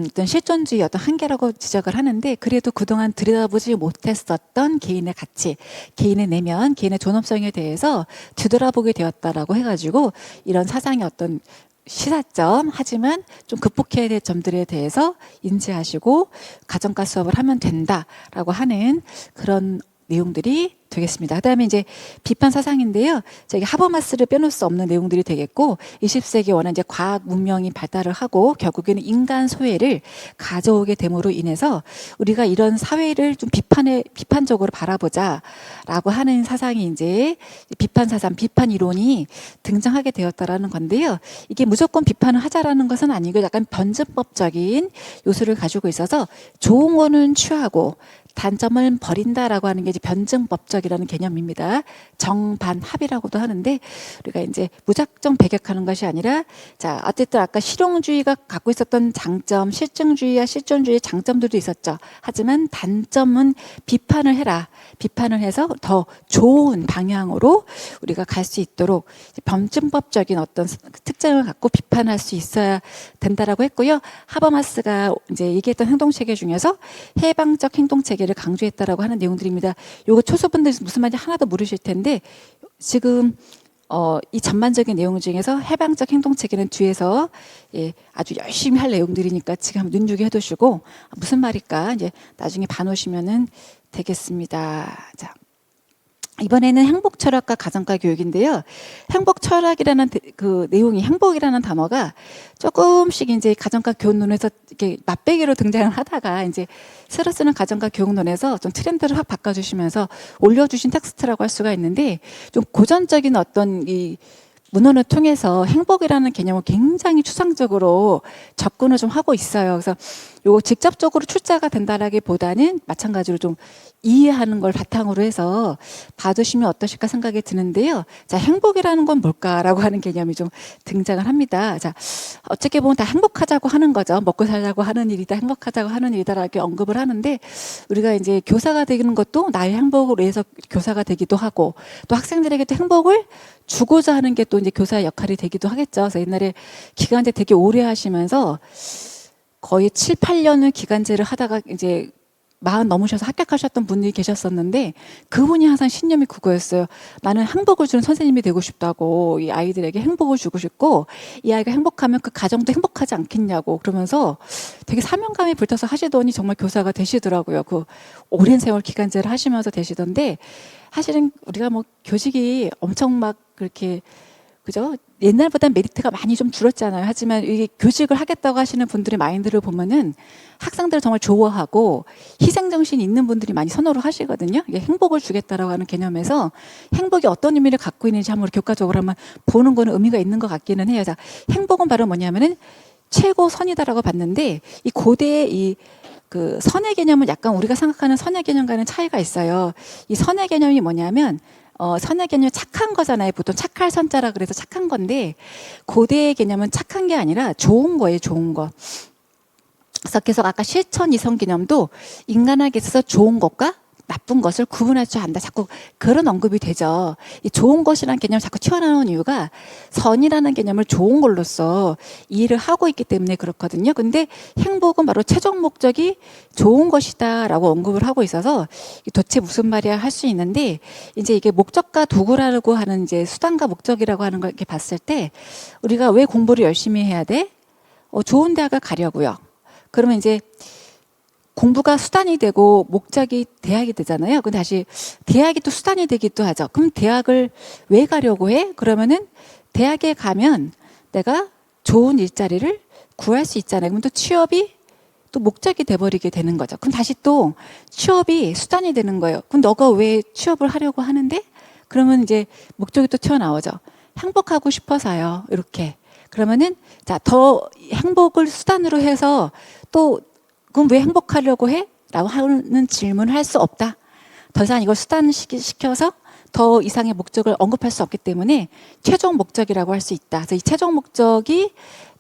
어떤 실존주의 어떤 한계라고 지적을 하는데, 그래도 그동안 들여다보지 못했었던 개인의 가치, 개인의 내면, 개인의 존엄성에 대해서 뒤돌아보게 되었다라고 해가지고, 이런 사상의 어떤 시사점, 하지만 좀 극복해야 될 점들에 대해서 인지하시고 가정과 수업을 하면 된다라고 하는 그런 내용들이 되겠습니다. 그다음에 이제 비판 사상인데요. 저기 하버마스를 빼놓을 수 없는 내용들이 되겠고, 20세기 워낙 이제 과학 문명이 발달을 하고 결국에는 인간 소외를 가져오게 됨으로 인해서 우리가 이런 사회를 좀 비판적으로 바라보자라고 하는 사상이 이제 비판 사상, 비판 이론이 등장하게 되었다라는 건데요. 이게 무조건 비판을 하자라는 것은 아니고 약간 변증법적인 요소를 가지고 있어서 좋은 거는 취하고 단점을 버린다라고 하는 게 이제 변증법적 목적이라는 개념입니다. 정반합이라고도 하는데 우리가 이제 무작정 배격하는 것이 아니라 자 어쨌든 아까 실용주의가 갖고 있었던 장점, 실증주의와 실존주의의 장점들도 있었죠. 하지만 단점은 비판을 해라. 비판을 해서 더 좋은 방향으로 우리가 갈 수 있도록 범증법적인 어떤 특징을 갖고 비판할 수 있어야 된다라고 했고요. 하버마스가 이제 얘기했던 행동체계 중에서 해방적 행동체계를 강조했다라고 하는 내용들입니다. 요거 초소분들 무슨 말인지 하나도 모르실 텐데 지금 이 전반적인 내용 중에서 해방적 행동체계는 뒤에서 예, 아주 열심히 할 내용들이니까 지금 한번 눈여겨 해두시고 무슨 말일까 이제 나중에 봐놓으시면은 되겠습니다. 자. 이번에는 행복 철학과 가정과 교육인데요. 행복 철학이라는 그 내용이 행복이라는 단어가 조금씩 이제 가정과 교육론에서 이렇게 맛배기로 등장을 하다가 이제 새로 쓰는 가정과 교육론에서 좀 트렌드를 확 바꿔주시면서 올려주신 텍스트라고 할 수가 있는데 좀 고전적인 어떤 이 문헌을 통해서 행복이라는 개념을 굉장히 추상적으로 접근을 좀 하고 있어요. 그래서 요 직접적으로 출자가 된다라기보다는 마찬가지로 좀 이해하는 걸 바탕으로 해서 봐주시면 어떠실까 생각이 드는데요. 자, 행복이라는 건 뭘까라고 하는 개념이 좀 등장을 합니다. 자, 어떻게 보면 다 행복하자고 하는 거죠. 먹고 살자고 하는 일이다, 행복하자고 하는 일이다라고 언급을 하는데 우리가 이제 교사가 되는 것도 나의 행복을 위해서 교사가 되기도 하고 또 학생들에게도 행복을 주고자 하는 게 또 이제 교사의 역할이 되기도 하겠죠. 그래서 옛날에 기간제 되게 오래 하시면서 거의 7, 8년을 기간제를 하다가 이제 40 넘으셔서 합격하셨던 분들이 계셨었는데 그분이 항상 신념이 그거였어요. 나는 행복을 주는 선생님이 되고 싶다고 이 아이들에게 행복을 주고 싶고 이 아이가 행복하면 그 가정도 행복하지 않겠냐고 그러면서 되게 사명감이 불타서 하시더니 정말 교사가 되시더라고요. 그 오랜 세월 기간제를 하시면서 되시던데 사실은 우리가 뭐 교직이 엄청 막 그렇게 그죠? 옛날보다 메리트가 많이 좀 줄었잖아요. 하지만 이게 교직을 하겠다고 하시는 분들의 마인드를 보면은 학생들을 정말 좋아하고 희생정신이 있는 분들이 많이 선호를 하시거든요. 이게 행복을 주겠다라고 하는 개념에서 행복이 어떤 의미를 갖고 있는지 한번 교과적으로 한번 보는 거는 의미가 있는 것 같기는 해요. 자, 행복은 바로 뭐냐면은 최고 선이다라고 봤는데 이 고대의 이 그 선의 개념은 약간 우리가 생각하는 선의 개념과는 차이가 있어요. 이 선의 개념이 뭐냐면 선의 개념 착한 거잖아요. 보통 착할 선자라 그래서 착한 건데 고대의 개념은 착한 게 아니라 좋은 거예요. 좋은 거. 그래서 계속 아까 실천 이성 개념도 인간에게 있어서 좋은 것과 나쁜 것을 구분할 줄 안다. 자꾸 그런 언급이 되죠. 이 좋은 것이라는 개념이 자꾸 튀어나오는 이유가 선이라는 개념을 좋은 걸로써 이해를 하고 있기 때문에 그렇거든요. 근데 행복은 바로 최종 목적이 좋은 것이다라고 언급을 하고 있어서 도대체 무슨 말이야 할 수 있는데 이제 이게 목적과 도구라고 하는 이제 수단과 목적이라고 하는 걸 이렇게 봤을 때 우리가 왜 공부를 열심히 해야 돼? 좋은 대학을 가려고요. 그러면 이제 공부가 수단이 되고 목적이 대학이 되잖아요. 근데 다시 대학이 또 수단이 되기도 하죠. 그럼 대학을 왜 가려고 해? 그러면은 대학에 가면 내가 좋은 일자리를 구할 수 있잖아요. 그럼 또 취업이 또 목적이 돼버리게 되는 거죠. 그럼 다시 또 취업이 수단이 되는 거예요. 그럼 너가 왜 취업을 하려고 하는데? 그러면 이제 목적이 또 튀어나오죠. 행복하고 싶어서요. 이렇게. 그러면은 자, 더 행복을 수단으로 해서 또 그럼 왜 행복하려고 해? 라고 하는 질문을 할 수 없다. 더 이상 이걸 수단시켜서 더 이상의 목적을 언급할 수 없기 때문에 최종 목적이라고 할 수 있다. 그래서 이 최종 목적이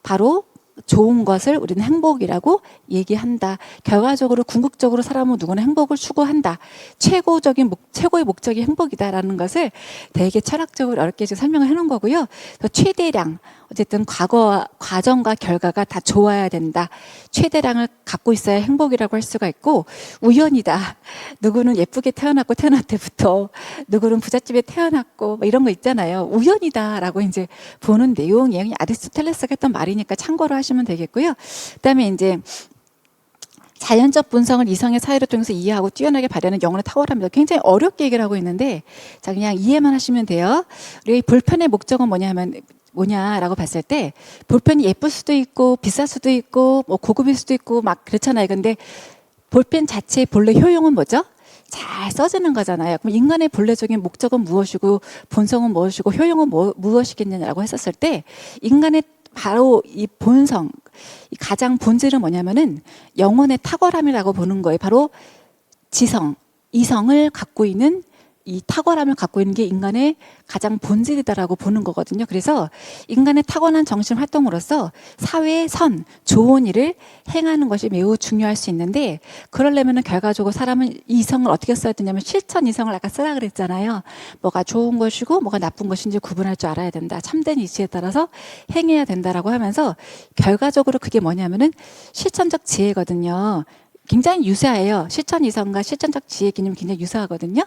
바로 좋은 것을 우리는 행복이라고 얘기한다. 결과적으로 궁극적으로 사람은 누구나 행복을 추구한다. 최고의 목적이 행복이다라는 것을 되게 철학적으로 어렵게 설명을 해놓은 거고요. 최대량 어쨌든 과정과 결과가 다 좋아야 된다. 최대량을 갖고 있어야 행복이라고 할 수가 있고 우연이다. 누구는 예쁘게 태어났고 태어날 때부터 누구는 부잣집에 태어났고 뭐 이런 거 있잖아요. 우연이다라고 이제 보는 내용이 아리스토텔레스가 했던 말이니까 참고로 하시면 되겠고요. 그다음에 이제 자연적 분성을 이성의 사회를 통해서 이해하고 뛰어나게 발현하는 영혼의 탁월함이다. 굉장히 어렵게 얘기를 하고 있는데 자 그냥 이해만 하시면 돼요. 우리 볼펜의 목적은 뭐냐라고 봤을 때 볼펜이 예쁠 수도 있고 비쌀 수도 있고 뭐 고급일 수도 있고 막 그렇잖아요. 근데 볼펜 자체의 본래 효용은 뭐죠? 잘 써지는 거잖아요. 그럼 인간의 본래적인 목적은 무엇이고 본성은 무엇이고 효용은 무엇이겠느냐라고 했었을 때 인간의 바로 이 본성, 이 가장 본질은 뭐냐면은 영혼의 탁월함이라고 보는 거예요. 바로 지성, 이성을 갖고 있는 이 탁월함을 갖고 있는 게 인간의 가장 본질이다라고 보는 거거든요. 그래서 인간의 타고난 정신 활동으로서 사회의 선, 좋은 일을 행하는 것이 매우 중요할 수 있는데, 그러려면 결과적으로 사람은 이성을 어떻게 써야 되냐면 실천 이성을 아까 쓰라 그랬잖아요. 뭐가 좋은 것이고 뭐가 나쁜 것인지 구분할 줄 알아야 된다. 참된 이치에 따라서 행해야 된다라고 하면서 결과적으로 그게 뭐냐면은 실천적 지혜거든요. 굉장히 유사해요. 실천 이성과 실천적 지혜 개념이 굉장히 유사하거든요.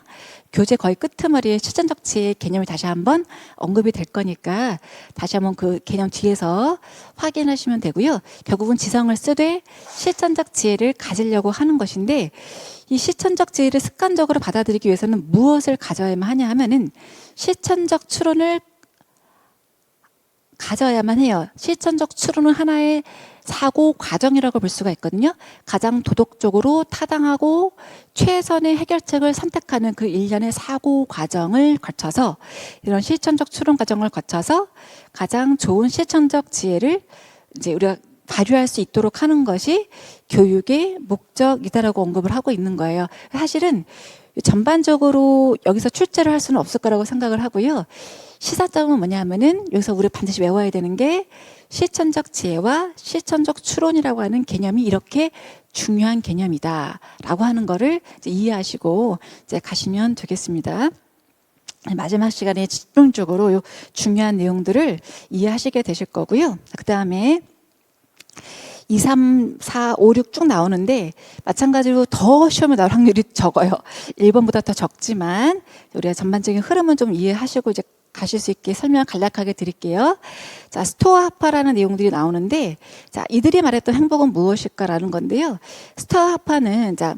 교재 거의 끄트머리에 실천적 지혜 개념이 다시 한번 언급이 될 거니까 다시 한번 그 개념 뒤에서 확인하시면 되고요. 결국은 지성을 쓰되 실천적 지혜를 가지려고 하는 것인데, 이 실천적 지혜를 습관적으로 받아들이기 위해서는 무엇을 가져야만 하냐 하면은 실천적 추론을 가져야만 해요. 실천적 추론은 하나의 사고 과정이라고 볼 수가 있거든요. 가장 도덕적으로 타당하고 최선의 해결책을 선택하는 그 일련의 사고 과정을 거쳐서, 이런 실천적 추론 과정을 거쳐서 가장 좋은 실천적 지혜를 이제 우리가 발휘할 수 있도록 하는 것이 교육의 목적이다라고 언급을 하고 있는 거예요. 사실은 전반적으로 여기서 출제를 할 수는 없을 거라고 생각을 하고요. 시사점은 뭐냐 하면은 여기서 우리가 반드시 외워야 되는 게 실천적 지혜와 실천적 추론이라고 하는 개념이 이렇게 중요한 개념이다 라고 하는 거를 이제 이해하시고 이제 가시면 되겠습니다. 마지막 시간에 집중적으로 요 중요한 내용들을 이해하시게 되실 거고요. 그 다음에 2, 3, 4, 5, 6 쭉 나오는데 마찬가지로 더 시험에 나올 확률이 적어요. 1번보다 더 적지만 우리가 전반적인 흐름은 좀 이해하시고 이제 가실 수 있게 설명 간략하게 드릴게요. 자, 스토아 하파라는 내용들이 나오는데, 자, 이들이 말했던 행복은 무엇일까라는 건데요. 스토아 하파는 자,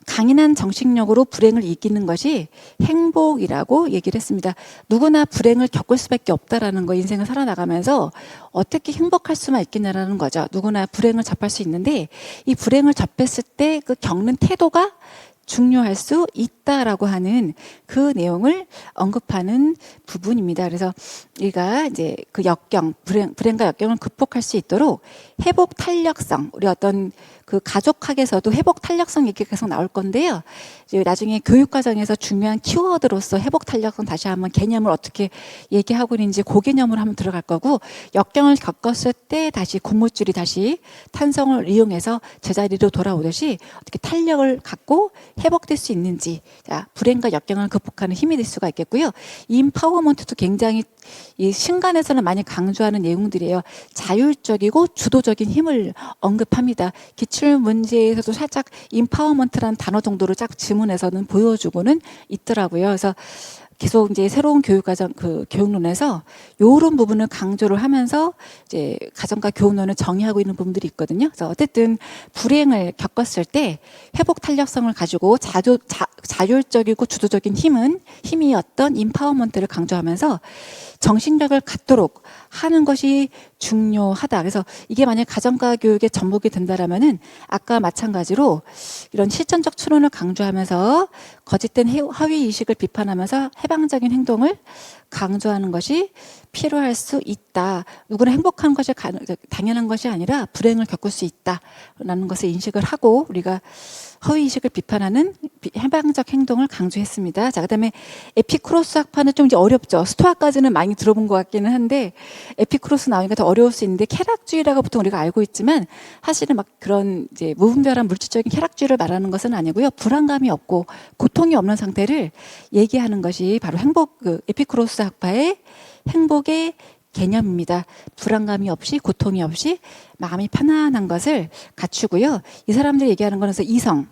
강인한 정신력으로 불행을 이기는 것이 행복이라고 얘기를 했습니다. 누구나 불행을 겪을 수밖에 없다라는 거, 인생을 살아나가면서 어떻게 행복할 수만 있겠냐라는 거죠. 누구나 불행을 접할 수 있는데, 이 불행을 접했을 때 그 겪는 태도가 중요할 수 있다라고 하는 그 내용을 언급하는 부분입니다. 그래서 우리가 이제 그 역경, 불행과 역경을 극복할 수 있도록 회복 탄력성, 우리 어떤 그 가족학에서도 회복 탄력성 얘기가 계속 나올 건데요. 이제 나중에 교육 과정에서 중요한 키워드로서 회복 탄력성 다시 한번 개념을 어떻게 얘기하고 있는지 그 개념으로 한번 들어갈 거고, 역경을 겪었을 때 다시 고무줄이 다시 탄성을 이용해서 제자리로 돌아오듯이 어떻게 탄력을 갖고 회복될 수 있는지, 자, 불행과 역경을 극복하는 힘이 될 수가 있겠고요. 이 임파워먼트도 굉장히 이 신간에서는 많이 강조하는 내용들이에요. 자율적이고 주도적인 힘을 언급합니다. 기출 문제에서도 살짝 임파워먼트라는 단어 정도로 짝 지문에서는 보여주고는 있더라고요. 그래서 계속 이제 새로운 교육과정, 그 교육론에서 요런 부분을 강조를 하면서 이제 가정과 교육론을 정의하고 있는 부분들이 있거든요. 그래서 어쨌든 불행을 겪었을 때 회복 탄력성을 가지고 자율적이고 주도적인 힘이 어떤 임파워먼트를 강조하면서 정신력을 갖도록 하는 것이 중요하다. 그래서 이게 만약 가정과 교육의 전목이 된다라면은 아까 마찬가지로 이런 실천적 추론을 강조하면서 거짓된 허위 의식을 비판하면서 해방적인 행동을 강조하는 것이 필요할 수 있다. 누구나 행복한 것이 당연한 것이 아니라 불행을 겪을 수 있다라는 것을 인식을 하고 우리가 허위의식을 비판하는 해방적 행동을 강조했습니다. 자, 그 다음에 에피쿠로스 학파는 좀 이제 어렵죠. 스토아까지는 많이 들어본 것 같기는 한데 에피쿠로스 나오니까 더 어려울 수 있는데, 쾌락주의라고 보통 우리가 알고 있지만 사실은 막 그런 이제 무분별한 물질적인 쾌락주의를 말하는 것은 아니고요. 불안감이 없고 고통이 없는 상태를 얘기하는 것이 바로 그 에피쿠로스 학파의 행복의 개념입니다. 불안감이 없이 고통이 없이 마음이 편안한 것을 갖추고요. 이 사람들이 얘기하는 거는 이성.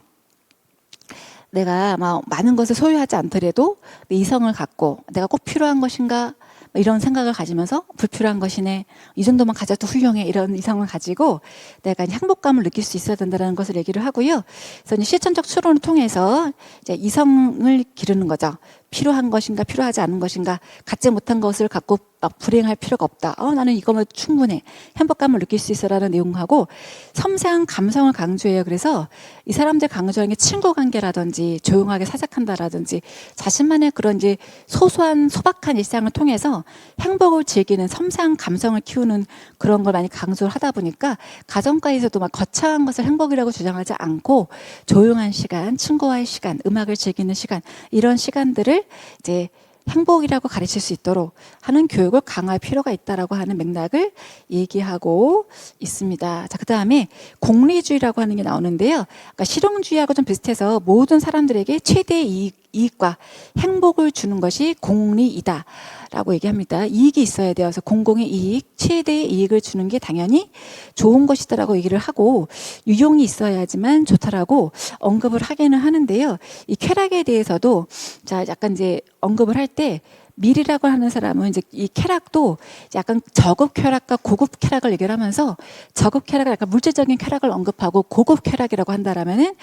내가 막 많은 것을 소유하지 않더라도 내 이성을 갖고 내가 꼭 필요한 것인가 이런 생각을 가지면서 불필요한 것이네, 이 정도만 가져도 훌륭해, 이런 이성을 가지고 내가 행복감을 느낄 수 있어야 된다는 것을 얘기를 하고요. 그래서 이제 실천적 추론을 통해서 이제 이성을 기르는 거죠. 필요한 것인가 필요하지 않은 것인가, 갖지 못한 것을 갖고 막 불행할 필요가 없다. 나는 이거면 충분해, 행복감을 느낄 수 있어라는 내용하고 섬세한 감성을 강조해요. 그래서 이 사람들 강조하는 게 친구 관계라든지 조용하게 사색한다라든지 자신만의 그런 이제 소소한 소박한 일상을 통해서 행복을 즐기는 섬세한 감성을 키우는 그런 걸 많이 강조를 하다 보니까 가정가에서도 막 거창한 것을 행복이라고 주장하지 않고 조용한 시간, 친구와의 시간, 음악을 즐기는 시간, 이런 시간들을 행복을 이제 행복이라고 가르칠 수 있도록 하는 교육을 강화할 필요가 있다라고 하는 맥락을 얘기하고 있습니다. 자, 그 다음에 공리주의라고 하는 게 나오는데요. 그러니까 실용주의하고 좀 비슷해서 모든 사람들에게 최대의 이익과 행복을 주는 것이 공리이다 라고 얘기합니다. 이익이 있어야 돼요. 그래서 공공의 이익, 최대의 이익을 주는 게 당연히 좋은 것이다라고 얘기를 하고 유용이 있어야지만 좋다라고 언급을 하기는 하는데요. 이 쾌락에 대해서도 자 약간 이제 언급을 할 때 밀이라고 하는 사람은 이제 이 쾌락도 약간 저급 쾌락과 고급 쾌락을 얘기를 하면서 저급 쾌락을 약간 물질적인 쾌락을 언급하고 고급 쾌락이라고 한다라면은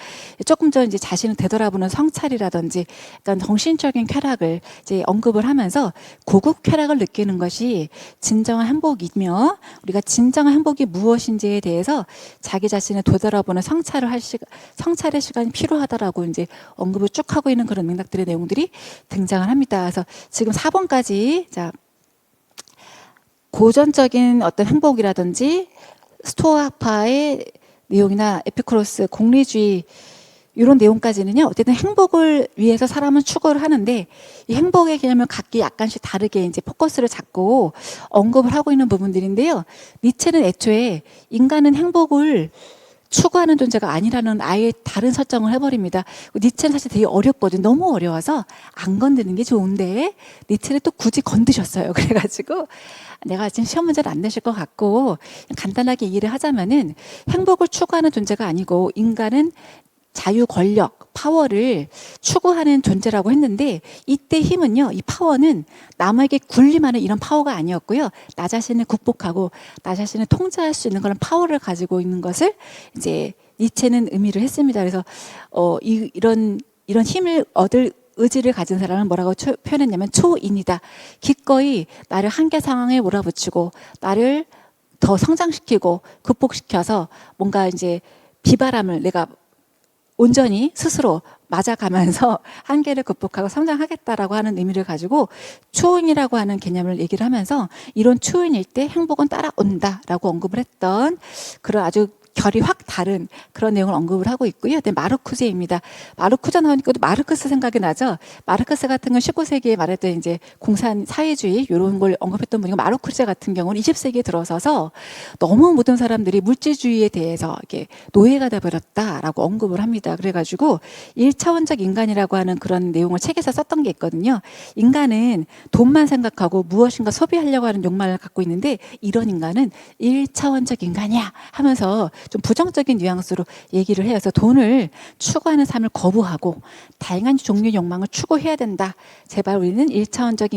조금 더 이제 자신을 되돌아보는 성찰이라든지 약간 정신적인 쾌락을 이제 언급을 하면서 고급 쾌락을 느끼는 것이 진정한 행복이며 우리가 진정한 행복이 무엇인지에 대해서 자기 자신을 되돌아보는 성찰의 시간이 필요하다라고 이제 언급을 쭉 하고 있는 그런 맥락들의 내용들이 등장을 합니다. 그래서 지금 4번까지 자 고전적인 어떤 행복이라든지 스토아파의 내용이나 에피쿠로스 공리주의 이런 내용까지는요. 어쨌든 행복을 위해서 사람은 추구를 하는데 이 행복의 개념을 각기 약간씩 다르게 이제 포커스를 잡고 언급을 하고 있는 부분들인데요. 니체는 애초에 인간은 행복을 추구하는 존재가 아니라는 아예 다른 설정을 해버립니다. 니체는 사실 되게 어렵거든요. 너무 어려워서 안 건드는 게 좋은데 니체를 또 굳이 건드셨어요. 그래가지고 내가 지금 시험 문제를 안 내실 것 같고 간단하게 얘기를 하자면은 행복을 추구하는 존재가 아니고 인간은 자유, 권력, 파워를 추구하는 존재라고 했는데 이때 힘은요, 이 파워는 남에게 군림하는 이런 파워가 아니었고요. 나 자신을 극복하고 나 자신을 통제할 수 있는 그런 파워를 가지고 있는 것을 이제 니체는 의미를 했습니다. 그래서 이런 힘을 얻을 의지를 가진 사람은 뭐라고 표현했냐면 초인이다. 기꺼이 나를 한계 상황에 몰아붙이고 나를 더 성장시키고 극복시켜서 뭔가 이제 비바람을 내가 온전히 스스로 맞아가면서 한계를 극복하고 성장하겠다라고 하는 의미를 가지고 초인이라고 하는 개념을 얘기를 하면서 이런 초인일 때 행복은 따라온다라고 언급을 했던 그런 아주 결이 확 다른 그런 내용을 언급을 하고 있고요. 네, 마르쿠제입니다. 마르쿠제 나오니까 또 마르크스 생각이 나죠. 마르크스 같은 건 19세기에 말했던 이제 공산 사회주의 이런 걸 언급했던 분이고 마르쿠제 같은 경우는 20세기에 들어서서 너무 모든 사람들이 물질주의에 대해서 이렇게 노예가 돼버렸다라고 언급을 합니다. 그래가지고 1차원적 인간이라고 하는 그런 내용을 책에서 썼던 게 있거든요. 인간은 돈만 생각하고 무엇인가 소비하려고 하는 욕망을 갖고 있는데 이런 인간은 1차원적 인간이야 하면서 좀 부정적인 뉘앙스로 얘기를 해요. 그래서 돈을 추구하는 삶을 거부하고 다양한 종류의 욕망을 추구해야 된다. 제발 우리는 1차원적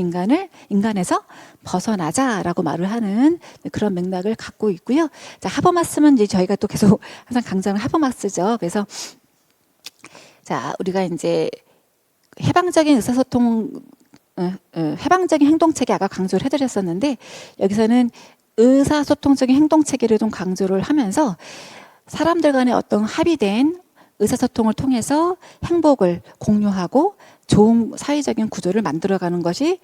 인간에서 벗어나자라고 말을 하는 그런 맥락을 갖고 있고요. 자, 하버마스는 이제 저희가 또 계속 항상 강조하는 하버마스죠. 그래서 자, 우리가 이제 해방적인 의사소통, 해방적인 행동체계 아까 강조를 해드렸었는데 여기서는 의사소통적인 행동체계를 좀 강조를 하면서 사람들 간의 어떤 합의된 의사소통을 통해서 행복을 공유하고 좋은 사회적인 구조를 만들어가는 것이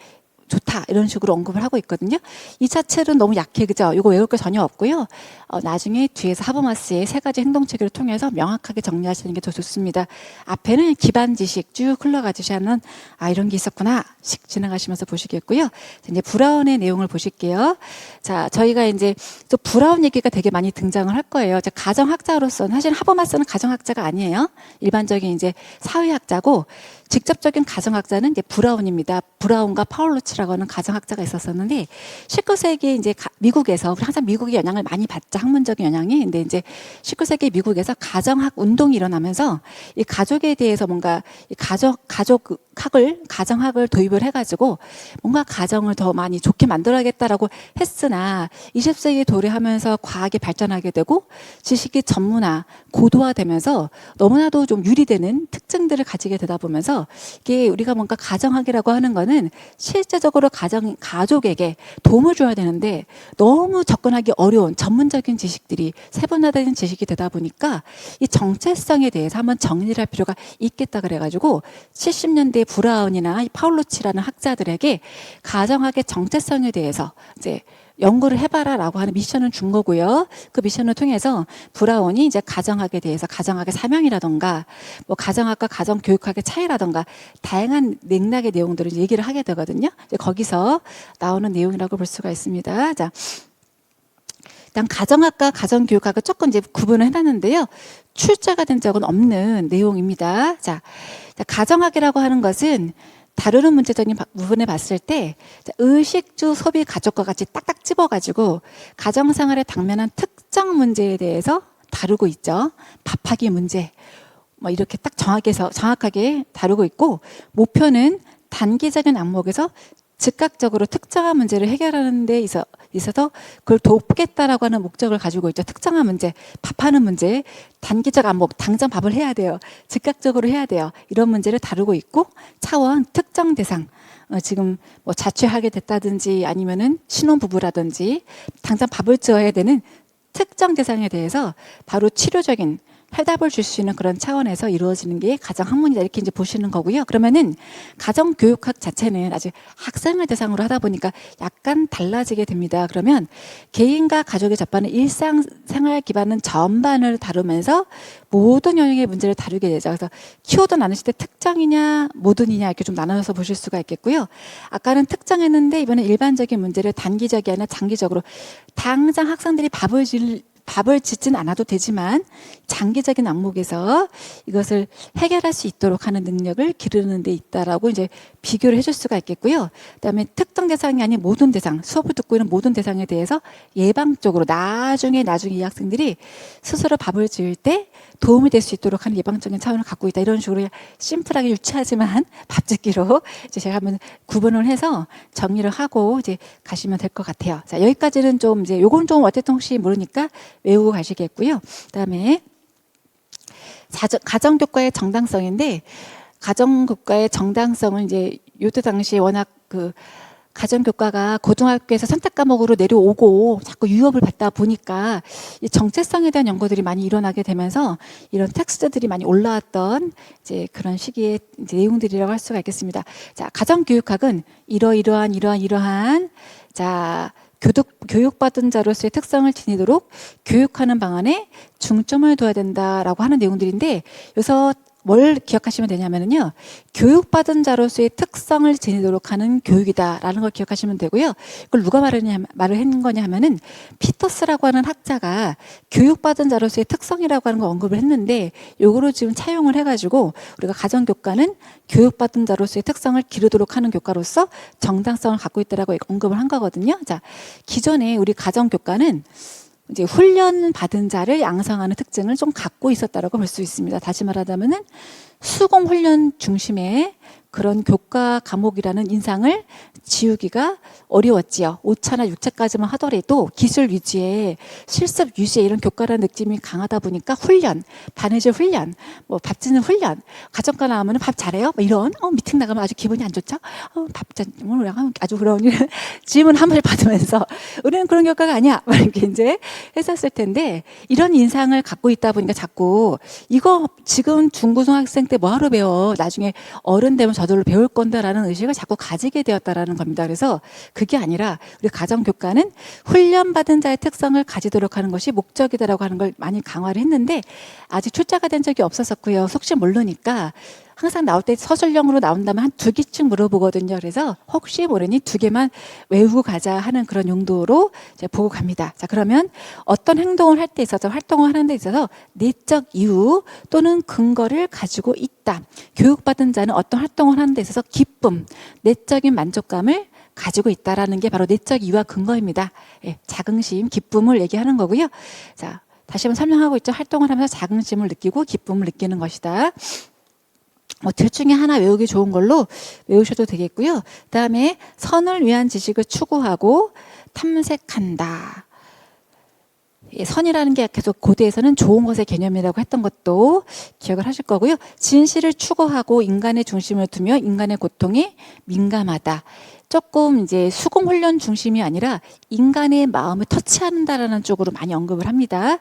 좋다 이런 식으로 언급을 하고 있거든요. 이 자체는 너무 약해 그죠? 이거 외울 거 전혀 없고요. 나중에 뒤에서 하버마스의 3가지 행동체계를 통해서 명확하게 정리하시는 게 더 좋습니다. 앞에는 기반 지식 쭉 흘러가주시면 이런 게 있었구나 씩 지나가시면서 보시겠고요. 이제 브라운의 내용을 보실게요. 자, 저희가 이제 또 브라운 얘기가 되게 많이 등장을 할 거예요. 가정학자로서는 사실 하버마스는 가정학자가 아니에요. 일반적인 이제 사회학자고 직접적인 가정학자는 이제 브라운입니다. 브라운과 파울루치라고 하는 가정학자가 있었었는데 19세기에 이제 미국에서 항상 미국의 영향을 많이 받자 학문적인 영향이 근데 이제 19세기 미국에서 가정학 운동이 일어나면서 이 가족에 대해서 뭔가 이 가정학을 도입을 해가지고 뭔가 가정을 더 많이 좋게 만들어야겠다라고 했으나 20세기에 도래하면서 과학이 발전하게 되고 지식이 전문화, 고도화되면서 너무나도 좀 유리되는 특징들을 가지게 되다 보면서 이게 우리가 뭔가 가정학이라고 하는 거는 실제적으로 가족에게 도움을 줘야 되는데 너무 접근하기 어려운 전문적인 지식들이 세분화된 지식이 되다 보니까 이 정체성에 대해서 한번 정리를 할 필요가 있겠다 그래가지고 70년대에 브라운이나 파울루치라는 학자들에게 가정학의 정체성에 대해서 이제 연구를 해봐라라고 하는 미션을 준 거고요. 그 미션을 통해서 브라운이 이제 가정학에 대해서 가정학의 사명이라던가 뭐 가정학과 가정교육학의 차이라던가 다양한 맥락의 내용들을 얘기를 하게 되거든요. 이제 거기서 나오는 내용이라고 볼 수가 있습니다. 자, 일단 가정학과 가정교육학을 조금 이제 구분을 해놨는데요. 출제가 된 적은 없는 내용입니다. 자, 가정학이라고 하는 것은 다루는 문제적인 부분에 봤을 때 의식주 소비 가족과 같이 딱딱 집어가지고 가정생활에 당면한 특정 문제에 대해서 다루고 있죠. 밥하기 문제 뭐 이렇게 딱 정확하게 다루고 있고, 목표는 단기적인 안목에서 즉각적으로 특정한 문제를 해결하는 데 있어서 그걸 돕겠다라고 하는 목적을 가지고 있죠. 특정한 문제, 밥하는 문제, 단기적 안목, 당장 밥을 해야 돼요. 즉각적으로 해야 돼요. 이런 문제를 다루고 있고, 차원, 특정 대상, 지금 뭐 자취하게 됐다든지 아니면은 신혼부부라든지 당장 밥을 지어야 되는 특정 대상에 대해서 바로 치료적인 해답을 줄 수 있는 그런 차원에서 이루어지는 게 가정학문이다, 이렇게 이제 보시는 거고요. 그러면은 가정교육학 자체는 아직 학생을 대상으로 하다 보니까 약간 달라지게 됩니다. 그러면 개인과 가족이 접하는 일상생활 기반은 전반을 다루면서 모든 영역의 문제를 다루게 되죠. 그래서 키워드 나누실 때 특정이냐 모든이냐 이렇게 좀 나눠서 보실 수가 있겠고요. 아까는 특정했는데 이번에 일반적인 문제를 단기적이 아니라 장기적으로 당장 학생들이 밥을 짓진 않아도 되지만 장기적인 안목에서 이것을 해결할 수 있도록 하는 능력을 기르는 데 있다라고 이제 비교를 해줄 수가 있겠고요. 그다음에 특정 대상이 아닌 모든 대상, 수업을 듣고 있는 모든 대상에 대해서 예방적으로 나중에 이 학생들이 스스로 밥을 지을 때 도움이 될 수 있도록 하는 예방적인 차원을 갖고 있다. 이런 식으로 심플하게 유치하지만 밥짓기로 이제 제가 한번 구분을 해서 정리를 하고 이제 가시면 될 것 같아요. 자, 여기까지는 좀 이제 요건 좀 어쨌든 혹시 모르니까 외우고 가시겠고요. 그다음에 가정교과의 정당성인데, 가정교과의 정당성은 이제 요때 당시에 워낙 그 가정교과가 고등학교에서 선택 과목으로 내려오고 자꾸 유업을 받다 보니까 이 정체성에 대한 연구들이 많이 일어나게 되면서 이런 텍스트들이 많이 올라왔던 이제 그런 시기의 이제 내용들이라고 할 수가 있겠습니다. 자, 가정교육학은 이러한 자, 교육받은 자로서의 특성을 지니도록 교육하는 방안에 중점을 둬야 된다라고 하는 내용들인데, 여기서 뭘 기억하시면 되냐면요, 교육받은 자로서의 특성을 지니도록 하는 교육이다라는 걸 기억하시면 되고요. 그걸 누가 말을 한 거냐 하면은 피터스라고 하는 학자가 교육받은 자로서의 특성이라고 하는 걸 언급을 했는데, 요거를 지금 차용을 해가지고 우리가 가정교과는 교육받은 자로서의 특성을 기르도록 하는 교과로서 정당성을 갖고 있다라고 언급을 한 거거든요. 자, 기존에 우리 가정교과는 이제 훈련 받은 자를 양성하는 특징을 좀 갖고 있었다라고 볼 수 있습니다. 다시 말하자면은 수공 훈련 중심의 그런 교과 과목이라는 인상을 지우기가 어려웠지요. 5차나 6차까지만 하더라도 기술 위주의 실습 위주의 이런 교과라는 느낌이 강하다 보니까 훈련, 바느질 훈련, 뭐 밥 짓는 훈련, 가정과 나오면 밥 잘해요? 뭐 이런 미팅 나가면 아주 기분이 안 좋죠? 오늘 아주 그런 질문 한 번 받으면서 우리는 그런 교과가 아니야, 막 이렇게 이제 했었을 텐데, 이런 인상을 갖고 있다 보니까 자꾸 이거 지금 중고등학생 때 뭐하러 배워? 나중에 어른 되면 저절로 배울 건다라는 의식을 자꾸 가지게 되었다라는 겁니다. 그래서 그게 아니라 우리 가정교과는 훈련받은 자의 특성을 가지도록 하는 것이 목적이다라고 하는 걸 많이 강화를 했는데, 아직 출제가 된 적이 없었었고요. 혹시 모르니까 항상 나올 때 서술형으로 나온다면 한 2개쯤 물어보거든요. 그래서 혹시 모르니 2개만 외우고 가자 하는 그런 용도로 이제 보고 갑니다. 자, 그러면 어떤 행동을 할 때 있어서, 활동을 하는 데 있어서 내적 이유 또는 근거를 가지고 있다. 교육받은 자는 어떤 활동을 하는 데 있어서 기쁨, 내적인 만족감을 가지고 있다라는 게 바로 내적 이유와 근거입니다. 예, 자긍심, 기쁨을 얘기하는 거고요. 자, 다시 한번 설명하고 있죠. 활동을 하면서 자긍심을 느끼고 기쁨을 느끼는 것이다. 둘 중에 하나 외우기 좋은 걸로 외우셔도 되겠고요. 그다음에 선을 위한 지식을 추구하고 탐색한다. 선이라는 게 계속 고대에서는 좋은 것의 개념이라고 했던 것도 기억을 하실 거고요. 진실을 추구하고 인간의 중심을 두며 인간의 고통에 민감하다. 조금 이제 수공 훈련 중심이 아니라 인간의 마음을 터치한다라는 쪽으로 많이 언급을 합니다.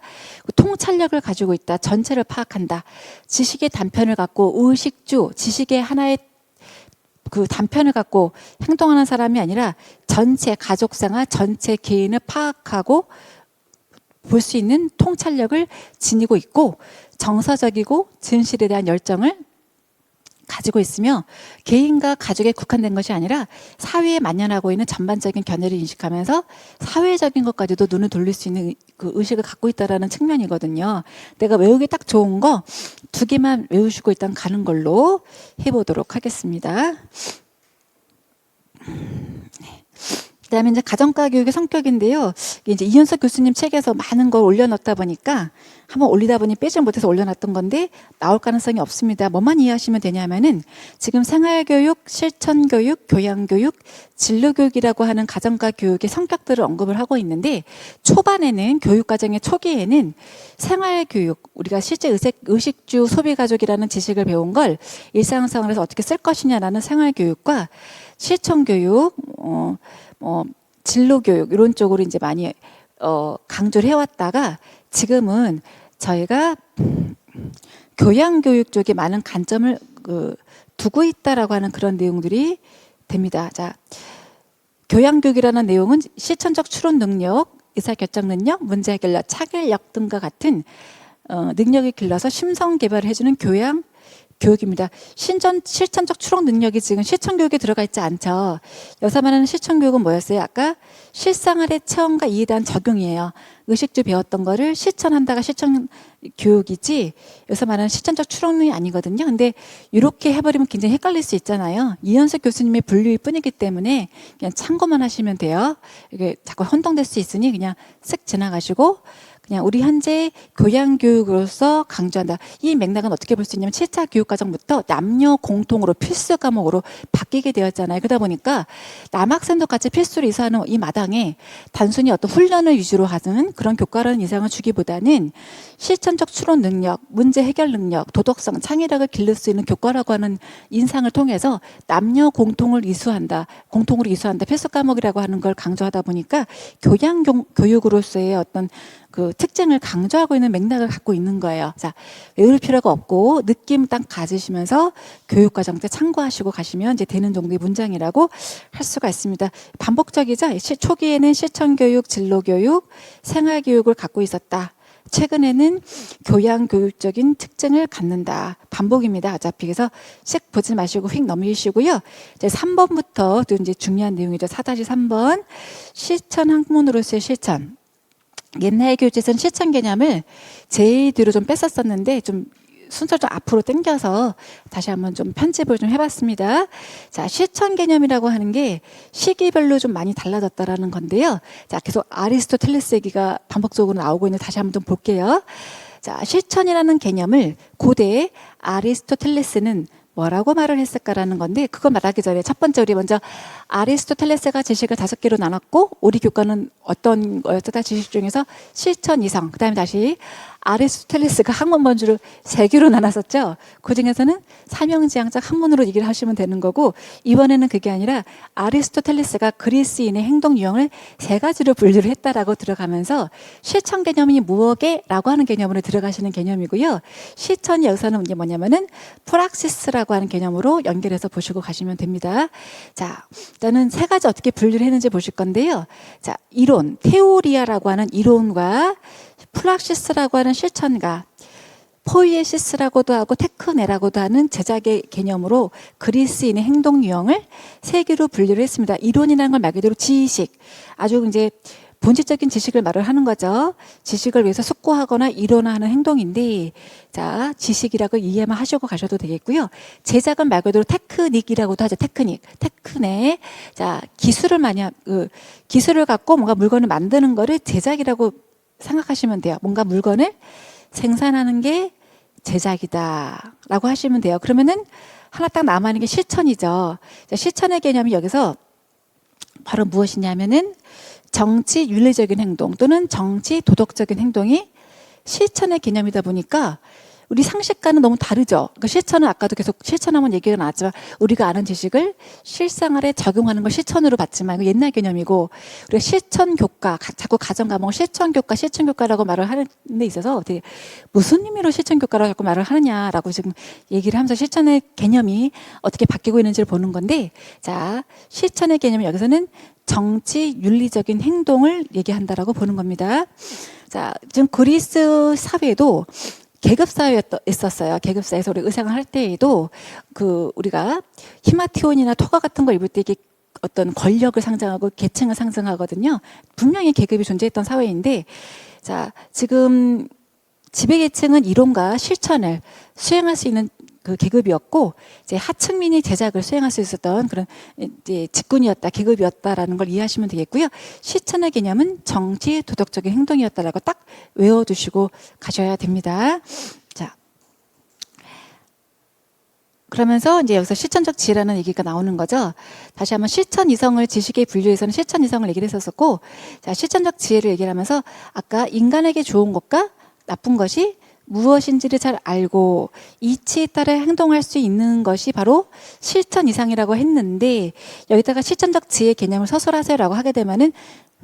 통찰력을 가지고 있다. 전체를 파악한다. 지식의 단편을 갖고 의식주, 지식의 하나의 그 단편을 갖고 행동하는 사람이 아니라 전체 가족 생활, 전체 개인을 파악하고 볼 수 있는 통찰력을 지니고 있고 정서적이고 진실에 대한 열정을 가지고 있으며 개인과 가족에 국한된 것이 아니라 사회에 만연하고 있는 전반적인 견해를 인식하면서 사회적인 것까지도 눈을 돌릴 수 있는 그 의식을 갖고 있다라는 측면이거든요. 내가 외우기 딱 좋은 거 2개만 외우시고 일단 가는 걸로 해보도록 하겠습니다. 그다음에 이제 가정과 교육의 성격인데요. 이제 이현석 교수님 책에서 많은 걸 올려놨다 보니까 한번 올리다 보니 빼지 못해서 올려놨던 건데 나올 가능성이 없습니다. 뭐만 이해하시면 되냐면은 지금 생활교육, 실천교육, 교양교육, 진로교육이라고 하는 가정과 교육의 성격들을 언급을 하고 있는데 초반에는 교육과정의 초기에는 생활교육, 우리가 실제 의식주 소비가족이라는 지식을 배운 걸 일상생활에서 어떻게 쓸 것이냐라는 생활교육과 실천교육, 진로교육 이런 쪽으로 이제 많이 강조를 해왔다가 지금은 저희가 교양교육 쪽에 많은 관점을 두고 있다라고 하는 그런 내용들이 됩니다. 자, 교양교육이라는 내용은 실천적 추론 능력, 의사결정 능력, 문제 해결력, 차별력 등과 같은 능력을 길러서 심성 개발을 해주는 교육입니다. 실천적 추론 능력이 지금 실천교육에 들어가 있지 않죠. 여기서 말하는 실천교육은 뭐였어요? 아까 실생활의 체험과 이해에 대한 적용이에요. 의식주 배웠던 거를 실천한다가 실천교육이지 여기서 말하는 실천적 추론이 아니거든요. 근데 이렇게 해버리면 굉장히 헷갈릴 수 있잖아요. 이현석 교수님의 분류일 뿐이기 때문에 그냥 참고만 하시면 돼요. 이게 자꾸 혼동될 수 있으니 그냥 쓱 지나가시고 그냥 우리 현재 교양교육으로서 강조한다. 이 맥락은 어떻게 볼 수 있냐면 7차 교육과정부터 남녀 공통으로 필수 과목으로 바뀌게 되었잖아요. 그러다 보니까 남학생도 같이 필수로 이수하는 이 마당에 단순히 어떤 훈련을 위주로 하는 그런 교과라는 인상을 주기보다는 실천적 추론 능력, 문제 해결 능력, 도덕성, 창의력을 기를 수 있는 교과라고 하는 인상을 통해서 남녀 공통으로 이수한다, 필수 과목이라고 하는 걸 강조하다 보니까 교육으로서의 어떤 그 특징을 강조하고 있는 맥락을 갖고 있는 거예요. 자, 외울 필요가 없고 느낌 딱 가지시면서 교육과정 때 참고하시고 가시면 이제 되는 정도의 문장이라고 할 수가 있습니다. 반복적이죠. 초기에는 실천교육, 진로교육, 생활교육을 갖고 있었다. 최근에는 교양교육적인 특징을 갖는다. 반복입니다. 어차피 그래서 책 보지 마시고 휙 넘기시고요. 이제 3번부터 또 이제 중요한 내용이죠. 4-3번 실천 학문으로서의 실천. 옛날 교재에서는 실천 개념을 제일 뒤로 좀 뺐었었는데 좀 순서를 좀 앞으로 당겨서 다시 한번 좀 편집을 좀 해봤습니다. 자, 실천 개념이라고 하는 게 시기별로 좀 많이 달라졌다라는 건데요. 자, 계속 아리스토텔레스 얘기가 반복적으로 나오고 있는데 다시 한번 좀 볼게요. 자, 실천이라는 개념을 고대 아리스토텔레스는 뭐라고 말을 했을까라는 건데 그거 말하기 전에 첫 번째 우리 먼저 아리스토텔레스가 지식을 5개로 나눴고 우리 교과는 어떤 거였다 지식 중에서 실천 이성 그 다음에 다시 아리스토텔레스가 학문 범주를 3개로 나눴었죠. 그 중에서는 삼형지향적 학문으로 얘기를 하시면 되는 거고 이번에는 그게 아니라 아리스토텔레스가 그리스인의 행동 유형을 3가지로 분류를 했다라고 들어가면서 실천 개념이 무엇게라고 하는 개념으로 들어가시는 개념이고요. 실천이 여기서는 이게 뭐냐면은 프락시스라고 하는 개념으로 연결해서 보시고 가시면 됩니다. 자, 일단은 3가지 어떻게 분류를 했는지 보실 건데요. 자, 이론, 테오리아라고 하는 이론과 프락시스라고 하는 실천가, 포이에시스라고도 하고 테크네라고도 하는 제작의 개념으로 그리스인의 행동 유형을 3개로 분류를 했습니다. 이론이라는 걸 말 그대로 지식, 아주 이제 본질적인 지식을 말을 하는 거죠. 지식을 위해서 숙고하거나 이론화하는 행동인데, 자, 지식이라고 이해만 하시고 가셔도 되겠고요. 제작은 말 그대로 테크닉이라고도 하죠. 테크네. 자, 기술을 갖고 뭔가 물건을 만드는 거를 제작이라고 생각하시면 돼요. 뭔가 물건을 생산하는 게 제작이다 라고 하시면 돼요. 그러면은 하나 딱 남아있는 게 실천이죠. 자, 실천의 개념이 여기서 바로 무엇이냐면은 정치 윤리적인 행동 또는 정치 도덕적인 행동이 실천의 개념이다 보니까 우리 상식과는 너무 다르죠. 그러니까 실천은 아까도 계속 실천하면 얘기가 나왔지만 우리가 아는 지식을 실생활에 적용하는 걸 실천으로 봤지만 이거 옛날 개념이고 우리가 실천 교과 자꾸 가정 과목을 실천 교과라고 말을 하는 데 있어서 되게 무슨 의미로 실천 교과라고 자꾸 말을 하느냐라고 지금 얘기를 하면서 실천의 개념이 어떻게 바뀌고 있는지를 보는 건데 자 실천의 개념은 여기서는 정치 윤리적인 행동을 얘기한다라고 보는 겁니다. 자 지금 그리스 사회도 계급 사회였었어요. 계급 사회에서 우리 의상을 할 때에도 그 우리가 히마티온이나 토가 같은 걸 입을 때 이게 어떤 권력을 상징하고 계층을 상징하거든요. 분명히 계급이 존재했던 사회인데 자 지금 지배계층은 이론과 실천을 수행할 수 있는 그 계급이었고 이제 하층민이 제작을 수행할 수 있었던 그런 이제 직군이었다, 계급이었다라는 걸 이해하시면 되겠고요. 실천의 개념은 정치 도덕적인 행동이었다라고 딱 외워두시고 가셔야 됩니다. 자, 그러면서 이제 여기서 실천적 지혜라는 얘기가 나오는 거죠. 다시 한번 실천 이성을 지식의 분류에서는 실천 이성을 얘기를 했었고, 자 실천적 지혜를 얘기를 하면서 아까 인간에게 좋은 것과 나쁜 것이 무엇인지를 잘 알고 이치에 따라 행동할 수 있는 것이 바로 실천 이상이라고 했는데 여기다가 실천적 지혜 개념을 서술하세요라고 하게 되면은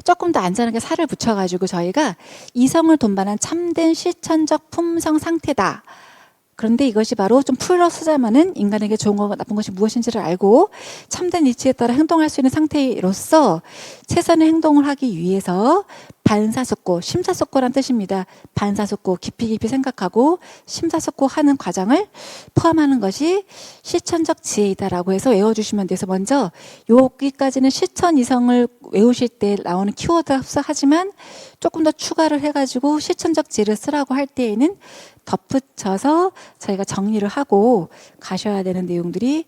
조금 더 안전하게 살을 붙여가지고 저희가 이성을 동반한 참된 실천적 품성 상태다. 그런데 이것이 바로 좀 풀어 쓰자면은 인간에게 좋은 것 나쁜 것이 무엇인지를 알고 참된 이치에 따라 행동할 수 있는 상태로서 최선의 행동을 하기 위해서 반사숙고, 심사숙고란 뜻입니다. 반사숙고, 깊이 생각하고 심사숙고 하는 과정을 포함하는 것이 실천적 지혜이다라고 해서 외워주시면 돼서 먼저 여기까지는 실천 이성을 외우실 때 나오는 키워드 합사하지만 조금 더 추가를 해가지고 실천적 지혜를 쓰라고 할 때에는 덧붙여서 저희가 정리를 하고 가셔야 되는 내용들이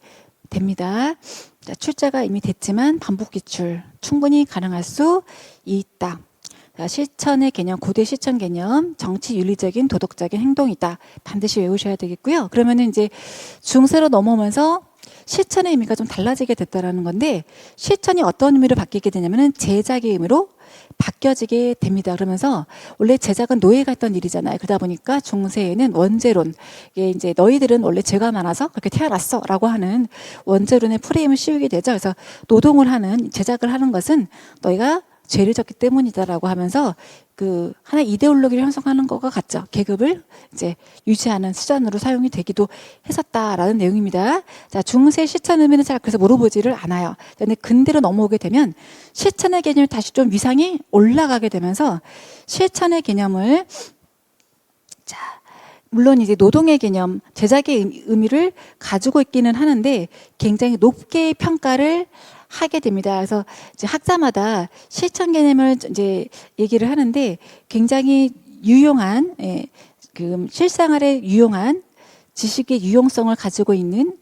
됩니다. 자, 출제가 이미 됐지만 반복 기출 충분히 가능할 수 있다. 자, 실천의 개념, 고대 실천 개념, 정치 윤리적인 도덕적인 행동이다. 반드시 외우셔야 되겠고요. 그러면은 이제 중세로 넘어오면서 실천의 의미가 좀 달라지게 됐다라는 건데 실천이 어떤 의미로 바뀌게 되냐면은 제작의 의미로 바뀌어지게 됩니다. 그러면서 원래 제작은 노예가 했던 일이잖아요. 그러다 보니까 중세에는 원죄론, 이게 이제 너희들은 원래 죄가 많아서 그렇게 태어났어라고 하는 원죄론의 프레임을 씌우게 되죠. 그래서 노동을 하는 제작을 하는 것은 너희가 죄를 졌기 때문이다라고 하면서 그 하나의 이데올로기를 형성하는 것과 같죠. 계급을 이제 유지하는 수단으로 사용이 되기도 했었다라는 내용입니다. 자, 중세 실천 의미는 잘 그래서 물어보지를 않아요. 근데 근대로 넘어오게 되면 실천의 개념이 다시 좀 위상이 올라가게 되면서 실천의 개념을 자, 물론 이제 노동의 개념, 제작의 의미를 가지고 있기는 하는데 굉장히 높게 평가를 하게 됩니다. 그래서 이제 학자마다 실천 개념을 이제 얘기를 하는데 굉장히 유용한, 그 실생활에 유용한 지식의 유용성을 가지고 있는